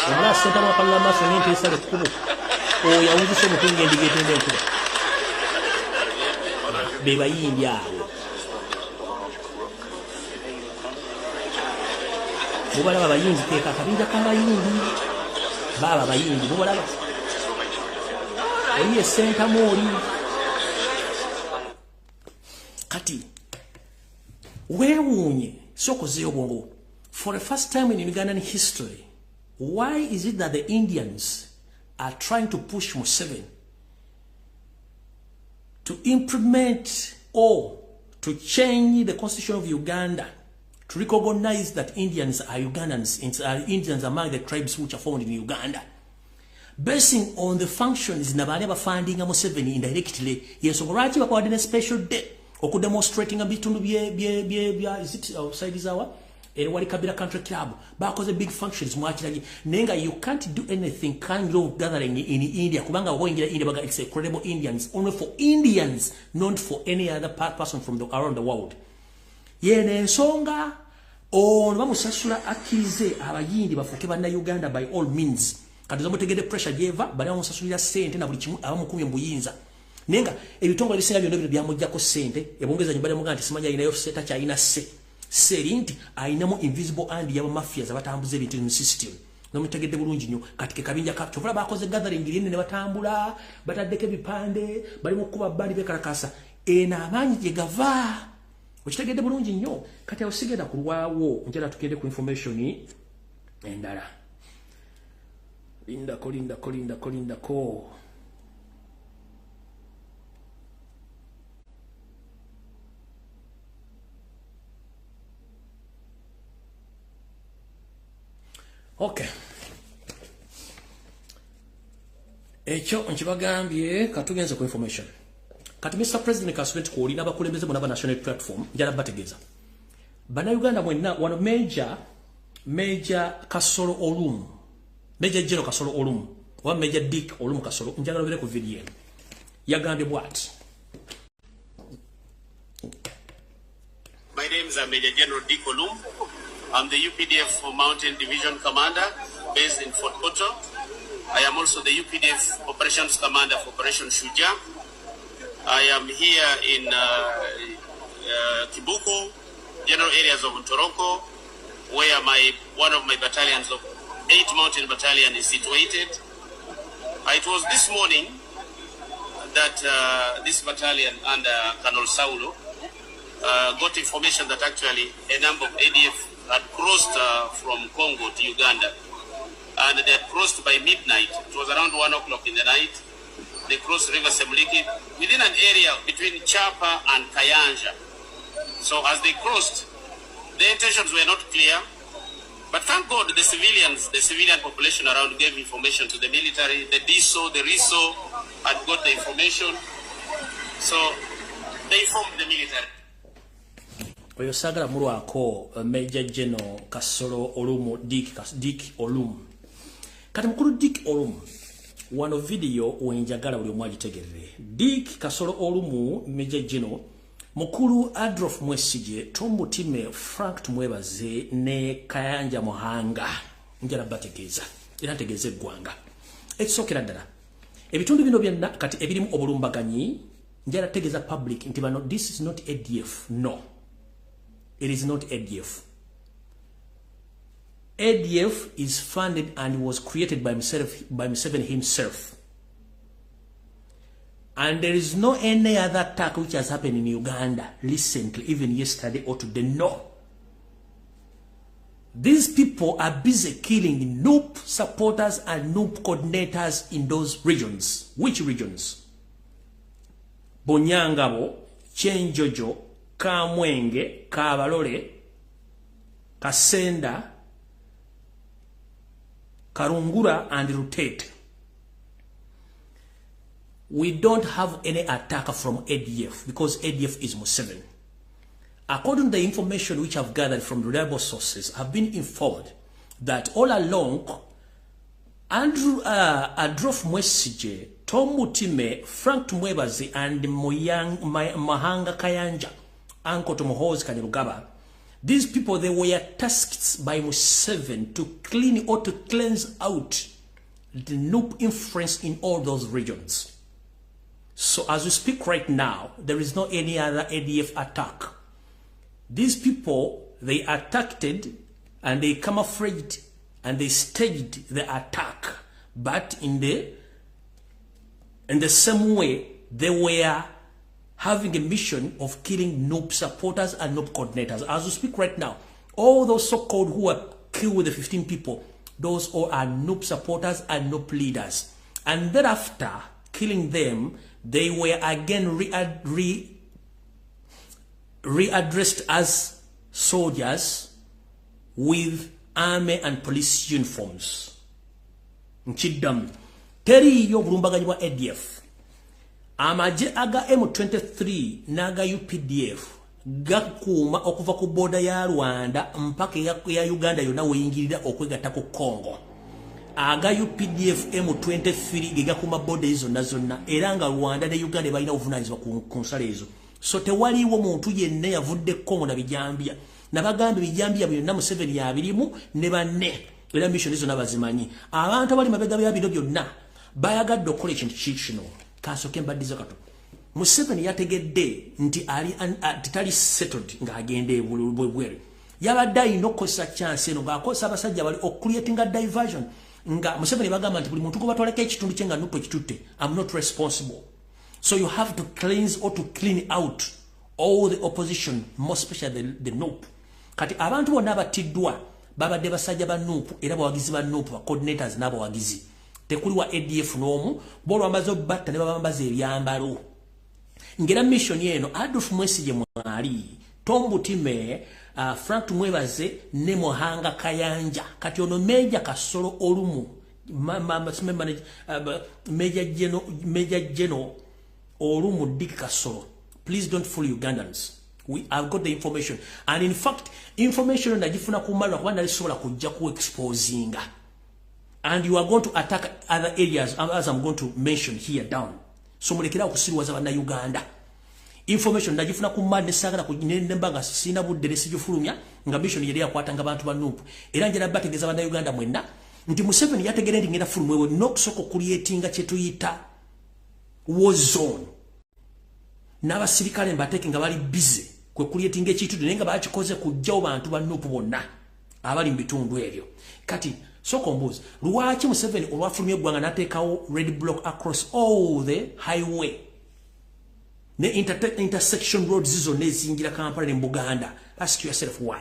omula senta mwapalala maso nente esale kubo oyawuzise omutunga endigetende enkuba bebayindi abo mubalaba bayindi keka kabinja kabayindi baba bayindi mubalaba oyiye senta mwori kati wewunye sokozeyo bongo for the first time in Ugandan history why is it that the Indians are trying to push Museveni to implement or to change the constitution of Uganda to recognize that Indians are Ugandans, Indians among the tribes which are found in Uganda basing on the functions nabale funding Museveni indirectly yes lwaki bakwadde a special day okudemonstrating bitundu bye is it outside zawa wali Kabila Country Club bakoze big functions mwakiragi nenga you can't do anything kind of gathering in India kubanga waingira India baga it's a credible Indians only for Indians not for any other person from around the world yene nsonga on bamusasula akize abayindi bafuke bana Uganda by all means katizo mutegede pressure jeva bali bamusasulira sente na buli kimu abamukumye mbuyinza nenga ebitongole bisinga byonna byamujjako sente ebongeza nyumbali muga nti simanya ina yo seta cha ina serinti ainamu invisible and yaba mafias abatambuze ebintu mu system nomutegedde bulungi nnyo kati ke kabinja ka chovola bakoze gathering lindi ne batambula bataddeko ebipande bali mu kuba bali bekarakasa ena amanyi gye gava okitegedde bulungi nnyo kati awo sigenda kulwawo njala tugende ku information endala lindako okay ekyo nkibagambye katugenze ku information kati Mr. President Kasubenti ko olina bakulembeze mu national platform njala bategeeza bana Uganda mwenna one major Kasolo Olum Major General Kasolo Olum wa Major Dick Olum Kasolo njagala bere ku video yagambye bwat. My name is Major General Dick Olum. I'm the UPDF Mountain Division Commander based in Fort Portal. I am also the UPDF Operations Commander for Operation Shuja. I am here in Kibuku, general areas of Ntoroko, where one of my battalions of 8 Mountain Battalion is situated. It was this morning that this battalion under Colonel Saulo got information that actually a number of ADF had crossed from Congo to Uganda, and they had crossed by midnight. It was around 1 o'clock in the night. They crossed River Semliki within an area between Chapa and Kayanja. So as they crossed, their intentions were not clear, but thank God the civilian population around gave information to the military. The DISO, the RISO had got the information, so they informed the military. Oyo sagala mulwako Major General Kasolo Olumu Dick Olum. Kati mukulu Dick Olum wano video wenjagala buli omwaji tegerere. Dick Kasolo Olumu Major General mukulu Adolf Mwesige Tomutime Frank Tumwebaze ne Kayanja Muhanga njala bategeeza era ntegeeze gwanga ekisokera ddala ebitundu bino byonna kati ebirimu obulumbaganyi njala tegeeza public nti bano this is not ADF. No, it is not ADF. ADF is funded and was created by Museveni himself. And there is no any other attack which has happened in Uganda recently, even yesterday or today. No. These people are busy killing NUP supporters and NUP coordinators in those regions. Which regions? Bonyangabo, Chenjojo, Kamwenge, Kabalole, Kasenda, Karungura, and Rutate. We don't have any attack from ADF because ADF is Museveni. According to the information which I've gathered from reliable sources, I've been informed that all along, Adolf Mwesige, Tom Mutime, Frank Tumwebazi, and Mahanga Kayanja, Uncle Tomohoz Kanyarugaba, these people, they were tasked by Museveni to clean or to cleanse out the NUP influence in all those regions. So as we speak right now, there is no any other ADF attack. These people, they attacked and they camouflaged and they staged the attack. But in the same way, they were having a mission of killing NUP supporters and NUP coordinators. As we speak right now, all those so-called who were killed with the 15 people, those all are NUP supporters and NUP leaders. And thereafter, killing them, they were again readdressed as soldiers with army and police uniforms. Nchidam. Teri yo bulumbaganyi wa ADF. Amaje aga M23 naga UPDF gakuma okuva ku boda ya Rwanda mpaka ya Uganda yona weyingirira okwegatta ku Congo. Aga UPDF M23 gigakuma boda izo nazonna era nga Rwanda ne Uganda balina ovunaanyizibwa ku nsala ezo. So tewaliwo muntu yenna yavudde Congo na bijambia nabagambe bijambia byonna Museveni yabirimu ne banne era mission izo nabazimanyi abantu abali mabega bya bino byonna bayagadde okukola ekintu kino kasoke mbaddiza kato Museveni yategedde nti ali tali settled nga agende bwebwere yabadde alina okukozesa chance eno ng'akozesa abasajja bali okucreatinga diversion nga Museveni bagamba nti buli muntu gwe batwalako ekitundu kye nga Nuupu ekitutte, I'm not responsible. So you have to cleanse or to clean out all the opposition, more especially the Nuupu. Kati abantu bonna abatiddwa babadde basajja ba Nuupu era bawagizi ba Nuupu, ba coordinators n'abawagizi. Tekuli wa ADF n'omu, bo lwambaza obatta ne babambaza ebyambalo. Ngera mission yeno Adolf Mwesigye mwali, Tom Butime, Frank Mwebaze ne Mohanga Kayanja. Kati ono Meja Kasolo Olumu, Major General Olumu Dick Kasolo. Please don't fool Ugandans. I've got the information. And in fact, information najifuna kumala kwa nalisobola kujja ku exposing. And you are going to attack other areas as I'm going to mention here down. So mulekera okusirwaza bana Uganda. Information najifuna kumala nesagala kunyembanga sina budde sijufulumya nga mission yeri yakwatanga abantu ba Nuupu. Era njera bategeza bana Uganda mwenna nti Museveni yategere ngenda fulumwe nokusoko creatinga chetuyita war zone. N'abasirikale mbateke nga bali busy kwe creatinga ekitundu nenga bakikoze kujjawo bantu ba Nuupu bonna abali mbitundu ebyo. Kati soko mbuzi lwaki Museveni olwafulumye eggwanga n'ateekawo red block across all the highway ne intersection roads zonna ezingira Kampala ne Buganda? Ask yourself why.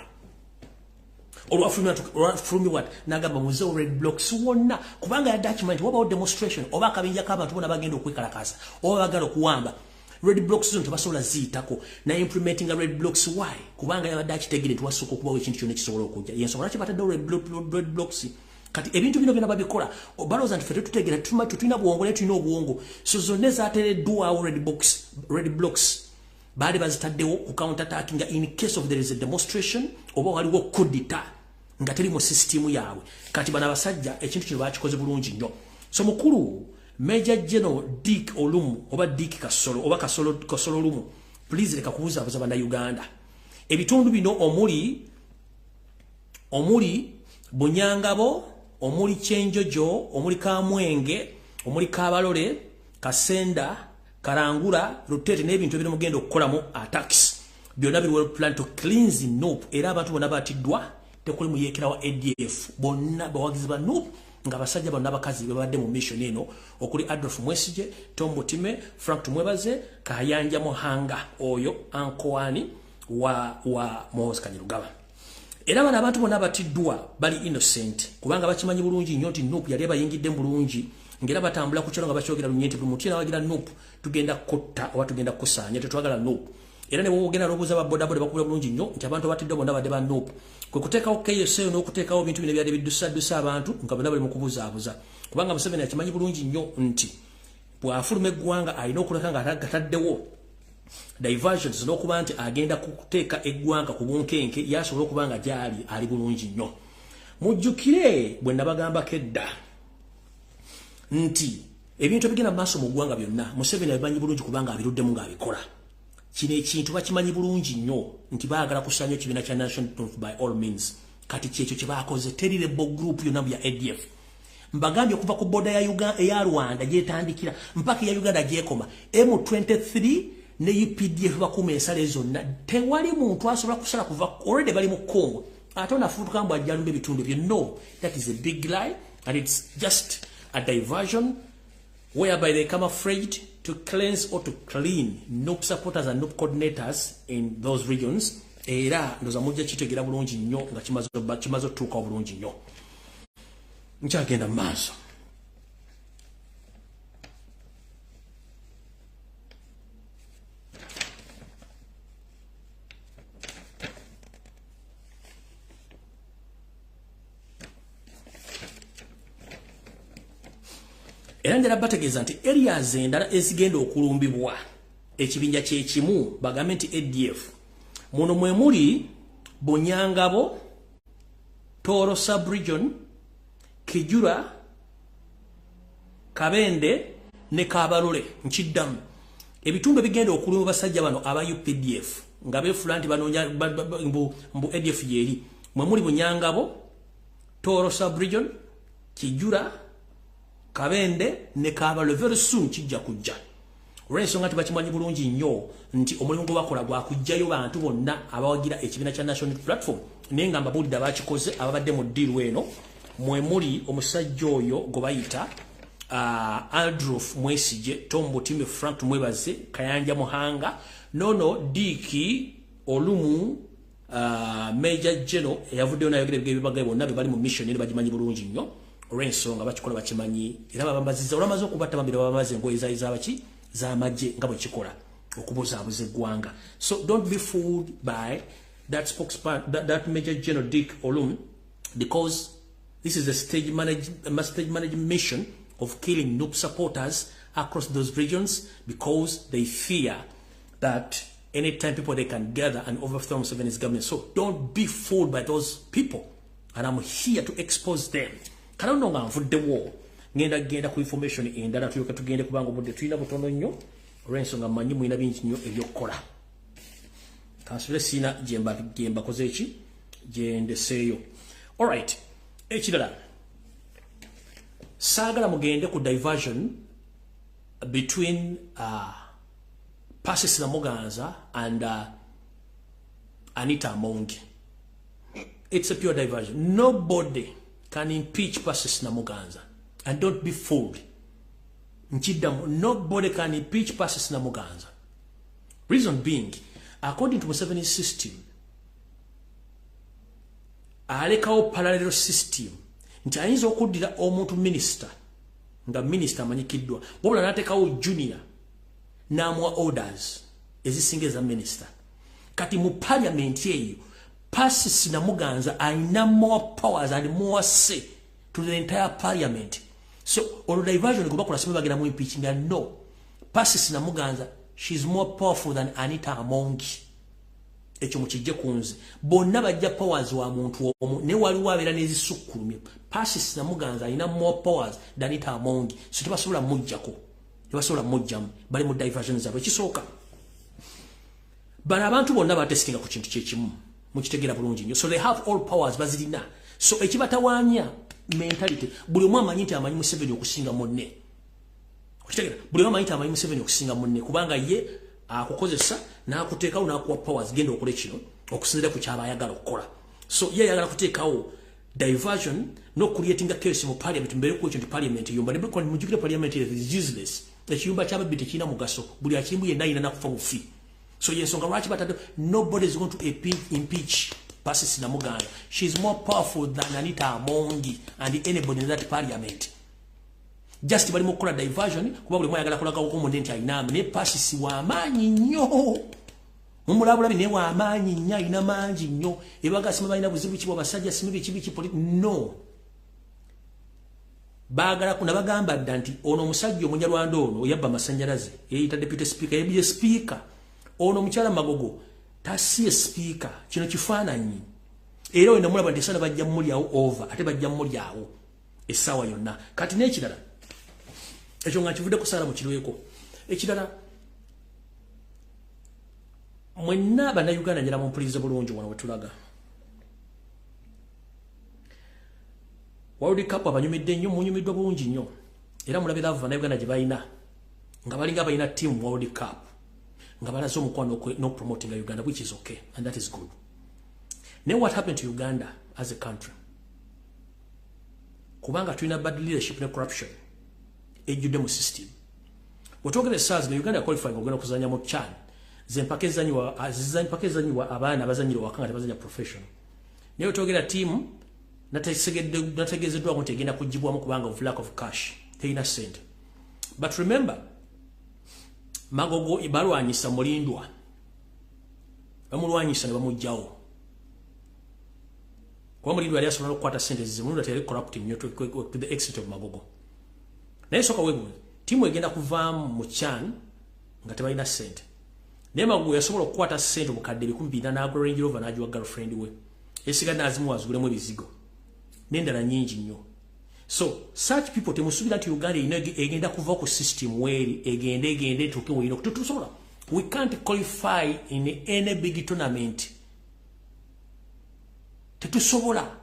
Olwafulumye what nagamba muzeewo red blocks wonna kubanga ya document waba demonstration oba akabinja k'abantu bonna bagenda okwekalakasa oba bagala okuwamba red blocks zonto basobola ziyitako na implementing a red blocks. Why? Kubanga yabadde akitegere tuwasooka okubawo ekintu kyonna kisobola okujja yensobola lwaki bataddewo red blocks. Kati ebintu bino byonna babikola balowooza nti ffe tetutegera tulina buwongo naye tulina obuwongo. So zonna ezateereddwawo red blocks baali bazitaddewo ku counter attacking nga in case of there is a demonstration oba waliwo kudita nga teri mu system yaabwe. Kati bana abasajja ekintu kino bakikoze bulungi nnyo. So mukulu Major General Dick Olumu oba Dick Kasolo oba Kasolo Olumu, please leka kubuzabuza bana Uganda. Ebitundu bino omuli Bunyangabo, omuli Kyenjojo, omuli Kamwenge, omuli Kabalole, Kasenda, Karangura, Rutete n'ebintu ebiri mugenda okukolamu attacks. Byonna biri well plan to cleanse Nuupu era abantu bonna batiddwa tekuli muyeekera wa ADF bonna bawagizi ba Nuupu nga basajja bonna bakazi babadde mu mission eno okuli Adolf Mwesigye, Tom Butime, Frank Mwebaze, Kayanja Mohanga oyo Ankoani wa Mohozi Kanyirugaba. Era bana abantu bonna batiddwa bali innocent kubanga bakimanyi bulungi nnyo nti Nuupu yali bayingidde bulungi ngera batambula ku kyalo nga bakyogera lunyenti buli mutina wagira Nuupu tugenda kotta oba tugenda kusanya tetwagala Nuupu. Era ne bwogenda n'obuuza ba boda bakubula bulungi nnyo nti abantu batiddwa bonna badde ba Nuupu. Kwe kuteekawo KSA n'okuteekawo ebintu bino byali biddusaddusa abantu nga bonna bali mu kubuzaabuza kubanga Museveni akimanyi bulungi nnyo nti bw'afuluma eggwanga alina okuleka nga gataddewo diversions n'okuba nti agenda kuteeka eggwanga ku bunkenke yasobola okuba nga gyali ali bulungi nnyo. Mujjukire bwe nabagambako edda nti ebintu ebigenda mu maaso mu ggwanga byonna Museveni abimanyi bulungi kubanga abiruddemu ng'abikola. Kino ekintu bakimanyi bulungi nnyo nti baagala kusanya ekibiina kya National Truth by all means. Kati kyekyo kye baakoze teri rebel group yonna ya ADF. Mbagambye okuva ku boda eya Rwanda gyetandikira mpaka eya Uganda gyekoma M23 ne UPDF bakuuma ensala zonna tewali muntu asobola kusala kuva already bali mu Congo ate onafuutuka mbu ajja lumba ebitundu byo. No, that is a big lie and it's just a diversion whereby they come afraid to cleanse or to clean Nuupu supporters and Nuupu coordinators in those regions. Era ndoza mujja kitegera bulungi nnyo nga kimaze otuuka bulungi nnyo. Nkyagenda maaso. Era ndera bategeeza nti areas endala ezigenda okulumbibwa ekibinja kyekimu bagambe nti ADF muno mwe muli Bunyangabo, Toro Sub-Region, Kijura, Kabende ne Kabalole nkiddamu. Ebitundu bigenda okulumbibwa basajja bano aba UPDF nga beefula nti banoonya mbu ADF yeri. Mwe muli Bunyangabo, Toro Sub-Region, Kijura, Kabende ne Kabalole very soon kijja kujja. olw'ensonga tebakimanyi bulungi nnyo nti omulimu gwe bakola gwa kuggyayo bantu bonna abawagira ekibiina kya National Platform naye nga mbabuulidde abakikoze ababadde mu ddiiru eno mwe muli omusajja oyo gwe bayita Aldroof Mwesige, Tom Butimbe, Frank Mwebaze, Kayanja Muhanga, Nono Diki Olumu, Major General eyavuddeyo n'ayogera ebigambo bonna bali mu mission era bagimanyi bulungi nnyo olw'ensonga bakikola bakimanyi era babambaziza olwamaze okubatta bambira babamaze engoye z'abaki z'amagye nga bwe kikola okubuzaabuza eggwanga. So don't be fooled by that spokesperson, that Major General Dick Olum, because this is a stage management mission of killing NUP supporters across those regions because they fear that anytime people they can gather and overthrow Museveni's government. So don't be fooled by those people. And I'm here to expose them. Kanononga for the war. Ngenda ku information endala tuyoka tugende kubanga obudde tulina butono nnyo olw'ensonga manyi mwina bingi nnyo ebyokukola. Kansule sina jemba koze eki gyendeseeyo. Alright. Ekirala. Sagala mugende ku diversion between Pasis Namuganza and Anita Amongi. It's a pure diversion. Nobody can impeach Pasis Namuganza. And don't be fooled. Nobody can impeach Pasis Namuganza. Reason being, according to Museveni's system, alekawo parallel system. Nti ayinza okuddira omuntu minister nga minister amanyikiddwa wabula n'ateekawo junior n'amuwa orders ezisinga eza minister. Kati mu parliament eyo Pasis Namuganza ayina more powers and more say to the entire parliament. So olwo diversion gwe bakola sibe bagenda mu impeaching and no, Pasis Namuganza, she's more powerful than Anita Amongi. Ekyo mukijje kunze bonna bajja powers wa muntu omu ne waliwo abeera n'ezisukkulumye. Pasis Namuganza ayina more powers than Anita Amongi. So tebasobola mujjako, tebasobola mujjamu, bali mu diversion zaabwe. Ekisooka bano abantu bonna batesitinga ku kintu kyekimu mukitegeera bulungi nnyo. So they have all powers bazirina. So ekibatawaanya mentality buli omu amanyi nti amanyi Museveni okusinga munne. Okitegeera buli omu amanyi nti amanyi Museveni okusinga munne kubanga ye akukozesa n'akuteekawo n'akuwa powers genda okole kino okusinzira ku kyaba ayagala okukola. So ye ayagala kuteekawo diversion no creating a chaos mu parliament mbere ku ekyo nti parliament yomba ne biko mujukire parliament is useless. Ekiyumba ky'ababbi tekirina mugaso buli akimbu yenna ayina nakufa mufi. So yensonga lwaki batadde nobody is going to impeach Pasis Namuganza. She's more powerful than Anita Amongi and anybody in that parliament. Just bali mukola diversion kuba buli mwayagala kulaka ko mundenti ayinama ne Pasis wa maanyi nnyo. Mumulabulabi ne wa maanyi nnyo ina mangi nnyo ebaga sima balina buzibu kibwa basajja simibi kibi no. Bagala kuna bagamba ddanti ono omusajja omunyalwanda ono yabba masanyalaze yeyita deputy speaker yebye speaker ono mukyala Magogo tasiye speaker kino kifaananyi era wenda mulaba nti sana bajja mulyawo over ate bajja mulyawo essaawa yonna kati n'ekirala ekyo nga kivudde kusala mu kirweko ekirala mwenna bannayuganda njala mumpuliriza bulungi wano wetulaga World Cup abanyumidde nnyo munyumiddwa bulungi nnyo era mulabira ava Uganda gye balina nga balinga balina team World Cup nga balaze omukwano no promoting Uganda, which is okay and that is good. Now what happened to Uganda as a country? Kubanga tulina bad leadership and corruption ejjudde mu system. Wetwogera SARS ne Uganda qualifying ogenda kuzanya mu CHAN zempake zanyiwa abaana abazanyira wakanga tebazanya professional. Naye wetwogera team nategezeddwa nti egenda kugibwamu kubanga of lack of cash teyina sente. But remember Magogo ibalwanyisa mulindwa bamulwanyisa ne bamujjawo kwa mulindwa yali asobola okukwata sente zimulindwa teyali corrupting nnyo to the extent of Magogo. Naye soka webu timu egenda kuvaamu mu CHAN nga tebalina sente. Naye Magogo yasobola okukwata sente mukadde 200 n'agula Range Rover n'agiwa girlfriend we esigadde azimuwazulemu ebizigo n'endala nnyingi nnyo. So such people temusubira nti Uganda egenda kuva ku system weri egende tuke wino tutusobola. We can't qualify in any big tournament. Tetusobola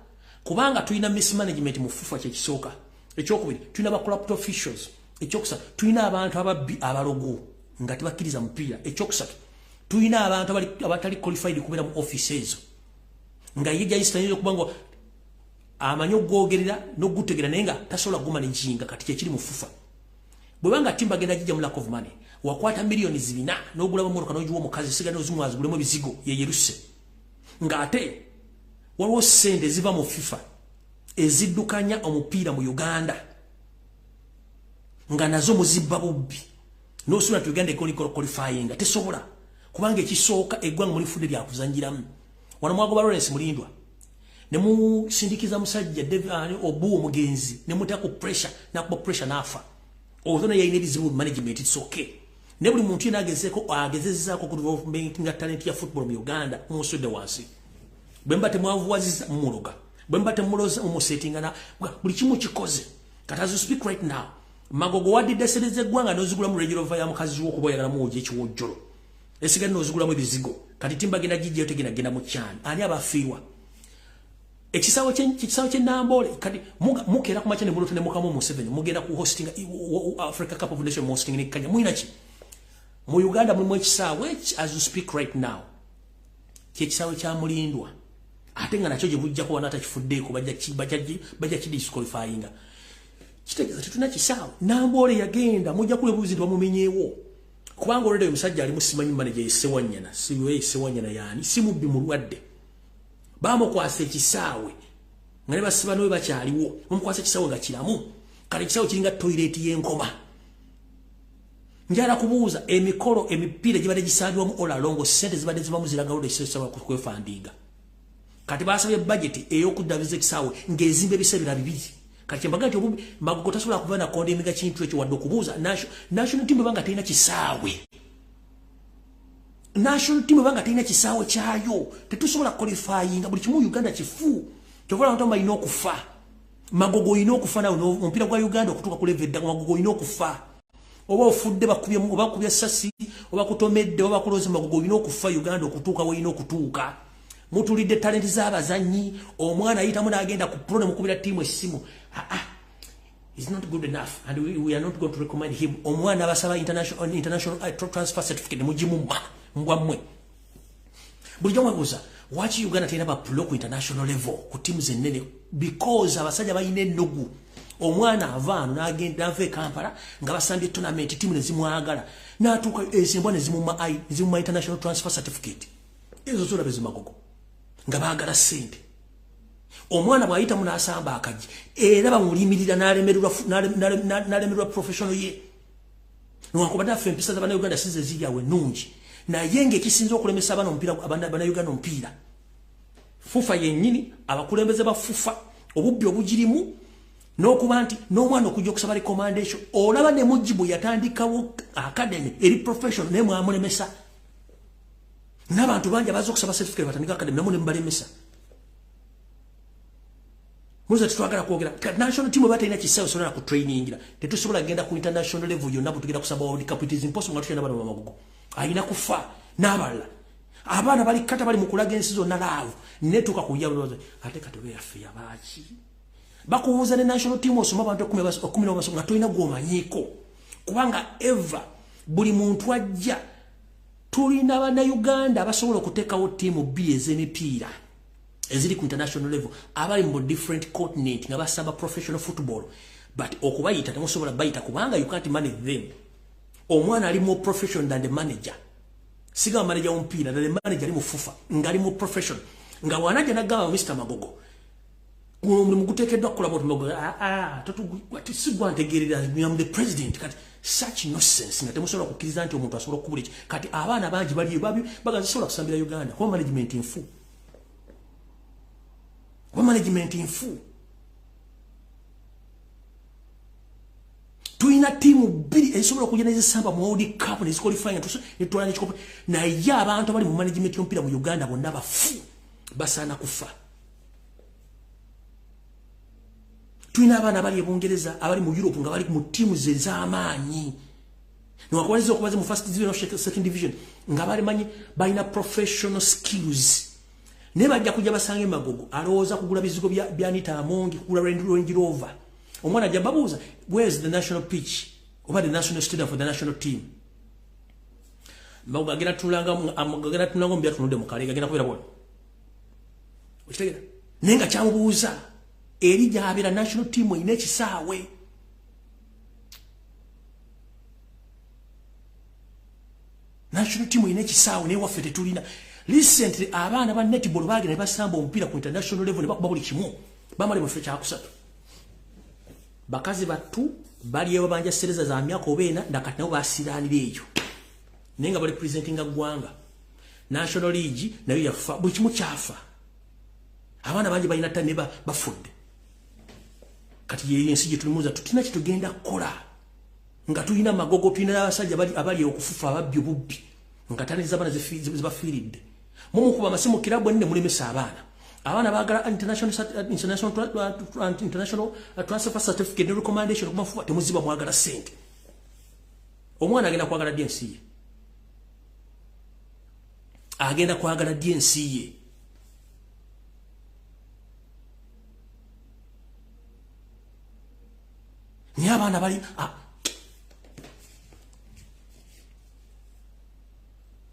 kubanga tulina mismanagement mu FIFA kyekisooka. Ekyokubiri tulina ba corrupt officials. Ekyokusa tulina abantu ababbi abalogo nga tebakiriza mupiira ekyokusatu tuyina abantu abatali qualified kubeera mu offices nga yijja isitanyiro kubango amanyo gwogerera n'ogutegera naye nga tasobola gumanejinga kati kyekiri mu fufa bwebanga timba genda jijja mu lack of money wakwata milioni 4 n'ogulaba motoka n'ogiwa omukazi sigana ozimwazi gulemu ebizigo yeyeruse nga ate waliwo sente ziva mu FIFA eziddukanya omupiira mu Uganda nga nazo muzibba bubbi n'osula tu Uganda qualifying tesobola kubanga ekisooka eggwanga muri fudde lya kuzanjiramu wano mwagoba Lawrence Mulindwa ne mu sindikiza musajja David Obu omugenzi ne mutako pressure nakuba pressure nafa ozona yayine bizibu management it's okay ne buli muntu yena agezezzaako ku development nga talent ya football mu Uganda mu sudde wansi bwemba temwavuwaziza mumuloga bwemba temuloza umusetinga na buli kimu kikoze kati as you speak right now magogo wadde sereze gwanga nozigula mu Range Rover ya mukazi wo kuboyagala mu oje ekiwojjolo esiga nozigula mu ebizigo kati timba genda gijje yote genda mu cyane ani abafiirwa ekisawo kye Nambole kati mukera ku machane muloto ne mukamu mu 7 mugenda ku hosting Africa Cup of Nations hosting ne Kenya muina ki mu Uganda mu ekisawo as you speak right now kisawo kya Mulindwa ate nga nakyo gye bujja ko wanata kifuddeeko bajja ki disqualifying kitegeza tetuna kisawo Nambole yagenda mujja kule buzi bamumenyeewo kubanga olede omusajja ali musimanyi manager yesewanyana siwe yesewanyana yani simubbi mulwadde bamukwasa ekisaawe nga ne basiba nowe bakyaliwo bamukwasa ekisaawe nga kiramu kale ekisaawe kiringa toilet y'enkoma njala kubuuza emikolo emipiira gibadde gisaalibwamu all along sente zibadde zibamu ziragalo esesaba kwefandinga kati basabye budget ey'okuddabiza ekisaawe ng'ezimba ebiseera bibiri kati kyembaga nti obubi magogo tasobola kuba na kondemiga kintu ekyo wadde okubuuza national team banga terina kisaawe national team banga terina kisaawe kyayo tetusobola qualifying buli kimu Uganda kifu kyovola abantu balina okufa magogo olina okufa nawe omupiira gwa Uganda okutuuka ku level eddaga magogo olina okufa oba ofudde bakubya sasi oba kutomedde oba kuloza magogo olina okufa Uganda okutuuka wolina okutuuka mutulidde talenti z'abazanyi omwana ayitamu n'agenda ku pro ne mukubira tiimu essimu is not good enough and we are not going to recommend him omwana abasaba international transfer certificate mujimumba mbwamwe bulijjo mwebuuza waki Uganda terina bapulo ku international level ku tiimu zennene because abasajja balina ennugu omwana avaano n'agenda ava e Kampala nga basambye tournament tiimu ne zimwagala n'atuuka ezimbwa ne zimuma international transfer certificate ezo zolaba ezimagogo nga baagala ssente omwana bw'ayita munasamba akaji era bamulimirira n'alemererwa professional ye newankubadde affe empisa z'Abannayuganda size ziryawe ennungi naye ng'ekisinza okulemesa Abannayuganda omupiira fufa yennyini abakulembeze ba fufa obubbi obugirimu n'okuba nti n'omwana okujja okusaba recommendation olaba ne Mujibu yatandikawo academy eri professional naye mwamulemesa n'abantu bangi abaza okusaba certificate batandika academy namwe ne mubalemesa muze tutwagala kwogera national team batalina kisawo sobola ku trainingira tetusobola genda ku international level yonna butugenda kusaba World Cup it is impossible nga tutenda bano bamagugu ayina kufa n'abalala abaana bali kata bali mu kulaga ensi zonna laavu netuuka ku yabaloze ate kati beyafe yabaaki bakubuuza ne national team osoma abantu 10 nga tolina gw'omanyiiko kubanga eva buli muntu ajja tulina Bannayuganda abasobola okuteekawo tiimu B ez'emipiira eziri ku international level abali mu different continent nga basaba professional football but okubayita temusobola bayita kubanga you can't manage them omwana ali more professional than the manager siga manager omupiira than the manager ali mu fufa nga ali mu professional nga wanaja nagamba Mr. Magogo omulimu guteekeddwa kukola bwoti Magogo sigwa ntegeerera I'm the president kati such nonsense nga temusobola kukkiriza nti omuntu asobola okukubula eki kati abaana bangi bali bagazisobola kusambira Uganda kuba management nfu management infu tuina timu bili esobola kujja n'ezisamba mu World Cup ne qualifying netwala n'ekikopo naye abantu abali mu management y'omupiira mu Uganda bonna bafu basaana kufa tuina abaana abali ebungereza abali mu Europe nga bali mu timu z'amaanyi niwakubaziza okubaze mu first division of second division nga bali manyi balina professional skills ne bajja kujja basange Magogo alowooza kugula bizigo bya Anita Amongi kugula Range Rover omwana ajja babuuza where is the national pitch oba the national stadium for the national team magagera tulanga mbya tunode mukale gagenda kubera bwo okitegera nenga kyamubuuza eri gyabira national team ine kisaawe national team ine kisaawe ne waffe tetulina recently abaana ba netball bagenda basamba omupiira ku international level ne bakuba buli kimu bamale mu fecha akusatu bakazi batu bali yabanja sereza za myaka obena ndakati nabo basiranira eyo nenga bali presenting agwanga national league nayo yafa buli kimu kyafa abana banje balina tane bafudde kati ye yensi je tulimuza tutina kitugenda kola nga tulina magogo tulina abasajja abali okufufa ababbi obubbi nga taniza bana zibafiridde mumu kuba masimu kirabo nne mulimesa abana bagala international transfer certificate recommendation kumafuwa temuziba mwagala sente omwana agenda kwagala DNC ye agenda kwagala DNC ye ni abana bali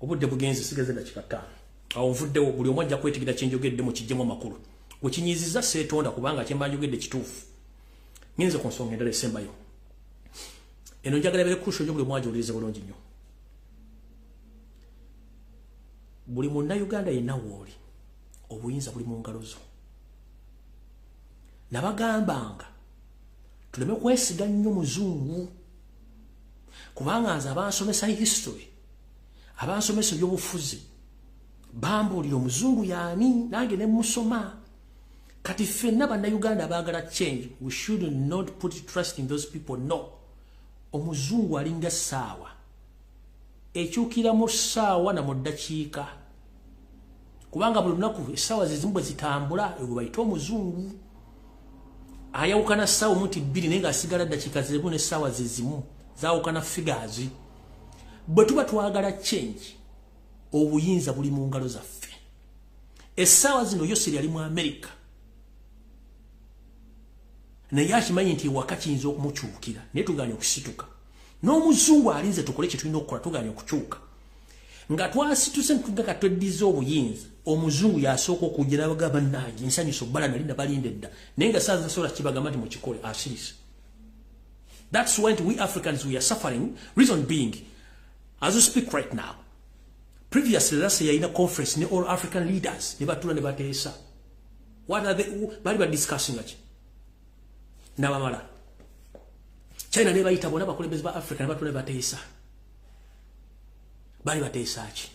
obudde bugenze sigeze da kikata awo nvuddewo buli omwajja kwetigida kyenjogedde mu kijjemu makulu wekinyiziza seetonda kubanga kyembanjogedde kituufu ngenze ku nsonga endala esembayo eno njagala bere kusho buli omwajja olize bulungi nnyo buli munnayuganda yenna wooli obuyinza buli mu ngalo zo nabagambanga tuleme kwesiga nnyo muzungu kubanga nze abansomesa history abansomesa ebyobufuzi bambuulira omuzungu yaani nange ne musoma kati ffenna bannayuganda abaagala change we should not put trust in those people no omuzungu alinga ssaawa ekyukira mu ssaawa na mu ddakiika kubanga buli lunaku essaawa zezimu bwe zitambula ebwe bayita omuzungu ayawukana ssaawa omuti bbiri naye ng'asigala ddakiika zezimu n'essaawa zezimu zaawukana figures bwe tuba twagala change obuyinza buli mu ngalo zaffe essaawa zino yoseri ali mu America naye akimanyi nti ewaka kiyinza okumukyukira naye tuganya okusituka n'omuzungu alinze tukole kye tulina okukola tuganya okukyuka nga twasituse ntugaka tweddiza obuyinza omuzungu yasooka okujja n'abagamba bannange nsanyusa obbala nali nabalinda edda naye nga saa zasobola kibagamba nti mukikole asirisa that's when we Africans we are suffering reason being as we speak right now previously last year in a conference ne all African leaders ne batula ne bateesa what are they bali discussing ati nabamala China ne bayita bona bakulembeze ba Africa ne batula ne bateesa bali bateesa ki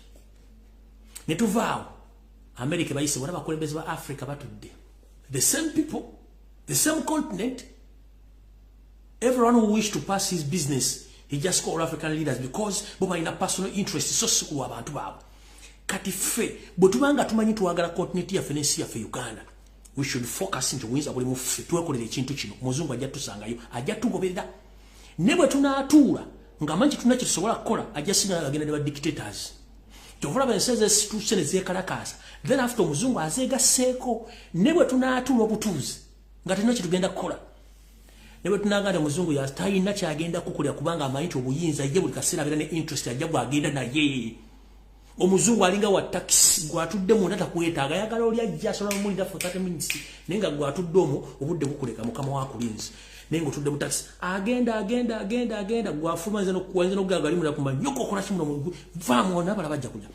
ne tuvaawo America bayise bona bakulembeze ba Africa batudde the same people the same continent everyone who wish to pass his business he just called African leaders because boba ina personal interest so siku abantu babo kati fe botubanga tumanyi tuwagala continent ya fenesi ya fe Uganda we should focus into wins abuli mufe twekolera ekintu kino muzungu ajja tusangayo ajja tugoberera nebwe tunaatuula ngamanyi tunakisobola kukola ajja singa agenda ne ba dictators tovula benseze institution zekalakasa then after muzungu azega seko nebwe tunaatuula obutuuzi nga tunakitugenda kukola nebwe tunaganda muzungu ya tayina kyagenda kukulya kubanga amayinti obuyinza ye buli kaseera abira ne interest ajja bwagenda naye omuzungu alinga wa taxi gwatudde mu ndata kwetaaga yagala oli ajja sola mu mulida for 30 minutes nenga gwatudde omo obudde bukuleka mukama wa kulinzi nenga otudde mu taxi agenda gwafumanze no kuwanze no gagali mu nakuma nyoko kola kimuno mu vamu ona bala bajja kuja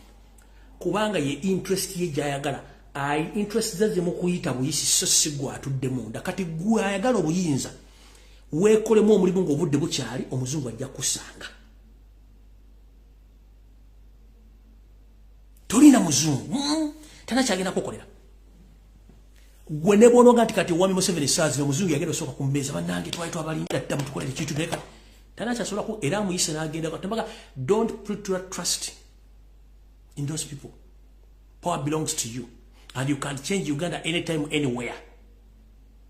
kubanga ye interest ye jayagala ai interest zaze mu kuyita buyisi so sigwa atudde mu ndakati gwa ayagala obuyinza wekolemu omulimu ng'obudde bukyali omuzungu ajja kusanga tolina muzungu tana kyagenda kukolera gwe ne bonoga nti kati wami Museveni saazi omuzungu yagenda osoka ku mmeeza bannange twali twabalinda dda mutukolere kintu naye kati tana kyasobola ku era muyise n'agenda katambaga don't put your trust in those people power belongs to you and you can change Uganda anytime anywhere.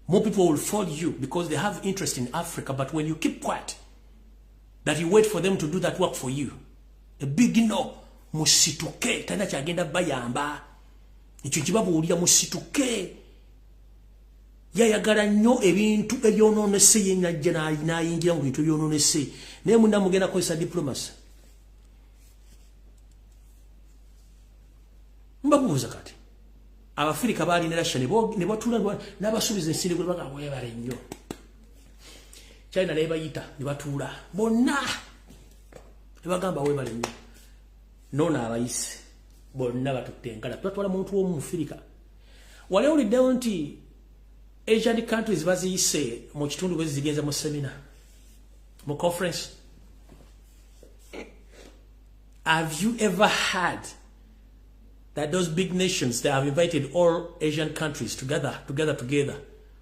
More people will follow you because they have interest in Africa, but when you keep quiet, that you wait for them to do that work for you, a big no, musituke, tana chagenda bayamba, icho chibabu ulia musituke, yayagala nnyo ebintu ebyononese yenajja n'ayingira mu bintu ebyononese naye munda mugenda kozesa diplomacy Mbabuuza kati Abafrika bali ne Russia ne batula n'abasubiza ensiri gwe baga webale nnyo China ne bayita ne batula bonna ne bagamba webale nnyo nona abayise bonna batutengala twatwala muntu wo mu Afrika wale ulidde nti Asian countries baziyise mu kitundu bwe zigenza mu seminar mu conference. Have you ever heard that those big nations, they have invited all Asian countries together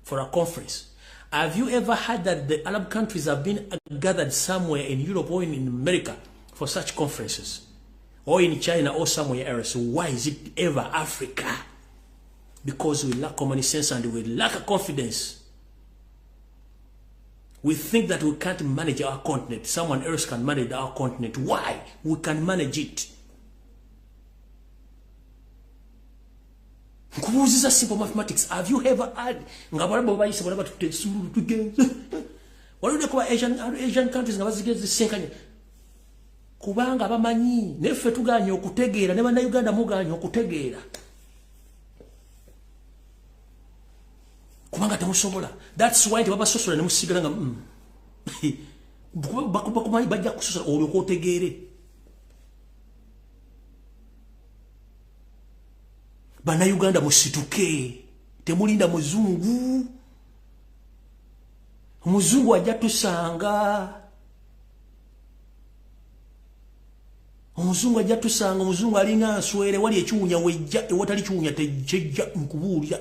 for a conference? Have you ever heard that the Arab countries have been gathered somewhere in Europe or in America for such conferences? Or in China or somewhere else? Why is it ever Africa? Because we lack common sense and we lack confidence. We think that we can't manage our continent. Someone else can manage our continent. Why? We can manage it. This is simple mathematics. Have you ever heard? What do they call Asian countries? Kubanga bamanyi neffe tuganya okutegeera ne bana Uganda muganya okutegeera. Kubanga temusobola. That's why baba sosola ne musigala nga bakumanyi bajja kusosola olwo otegeere. Bana Uganda musituke. Temulinda muzungu. Muzungu ajja tusanga. Omuzungu ajja tusanga omuzungu alinga nswere wali ekiwunya wejja ewatali kiwunya tejja nkubuulya.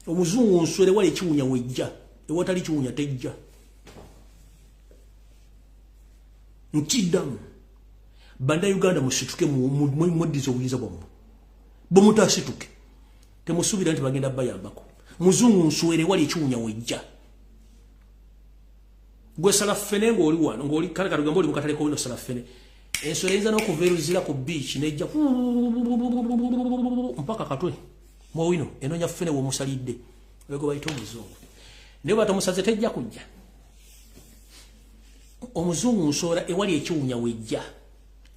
Omuzungu nswere wali ekiwunya wejja ewatali kiwunya tejja. Nkiddamu banda Uganda musituke muddiza obuyinza bwammwe. Bomutasituke temusuubira nti bagenda bayambako. Muzungu nswere wali ekiwunya wejja. Gwe salafene ng'oli wano ng'oli kale kalugamba oli mukatale ko sala fene. Enswere yinza n'okuveeruzira ku beach nejja mpaka katwe. Mwino enonya fene wo musalidde. Wego bayita omuzungu. Naye batamusaze tejja kujja. Omuzungu nsora ewali ekiwunya wejja.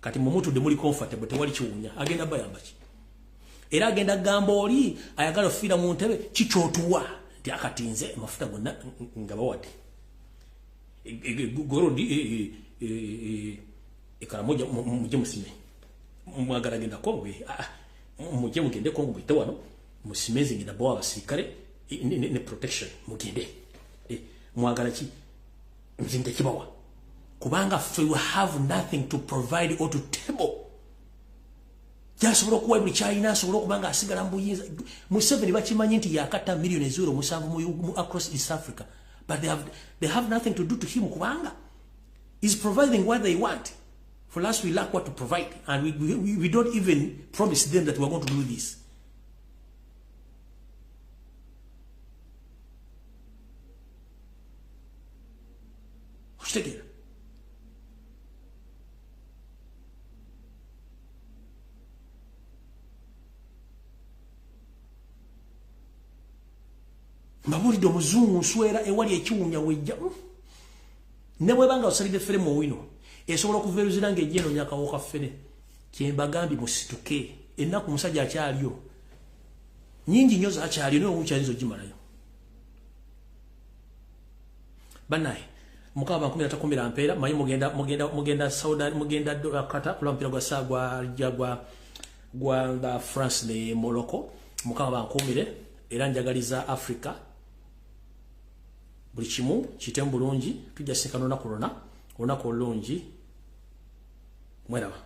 Kati mumutudde muli comfortable tewali kiwunya. Agenda bayamba ki. Era agenda gamba oli ayagala ofira mu ntebe kikyotuwa. Nti akatinze amafuta gonna ngabawadde. Gorodi ekala moja muje musime mwagala genda kongwe muje mugende kongo bite wano musimezi ngida bwa abasirikare ne protection mugende mwagala ki mzinde kibawa kubanga we have nothing to provide or to table just for kuwa buli China so kubanga asigala mbuyinza Museveni bakimanyi nti yakata million ezuro musanvu mu across East Africa. But they have nothing to do to him. Kubanga is providing what they want. For us, we lack what to provide, and we don't even promise them that we are going to do this. Take it. Mbabulidde omuzungu nswera ewali ekiwunya wejja. Ne bwebanga osalidde fere mu wino esobola okuveeruzira ng'ejjeno nyakawoka fere. Kyembagambi musituke. Ennaku musajja akyaliyo. Nyingi nnyo zakyaliyo naye omukyalizo gimalayo. Banaye mukaba 13 mpeera mayi mugenda Saudi mugenda kata kula mpira gwa sagwa gwa France ne Morocco mukaba 10 era njagaliza Africa buli kimu kitembu bulungi tujja sekano na corona onako olungi mweraba.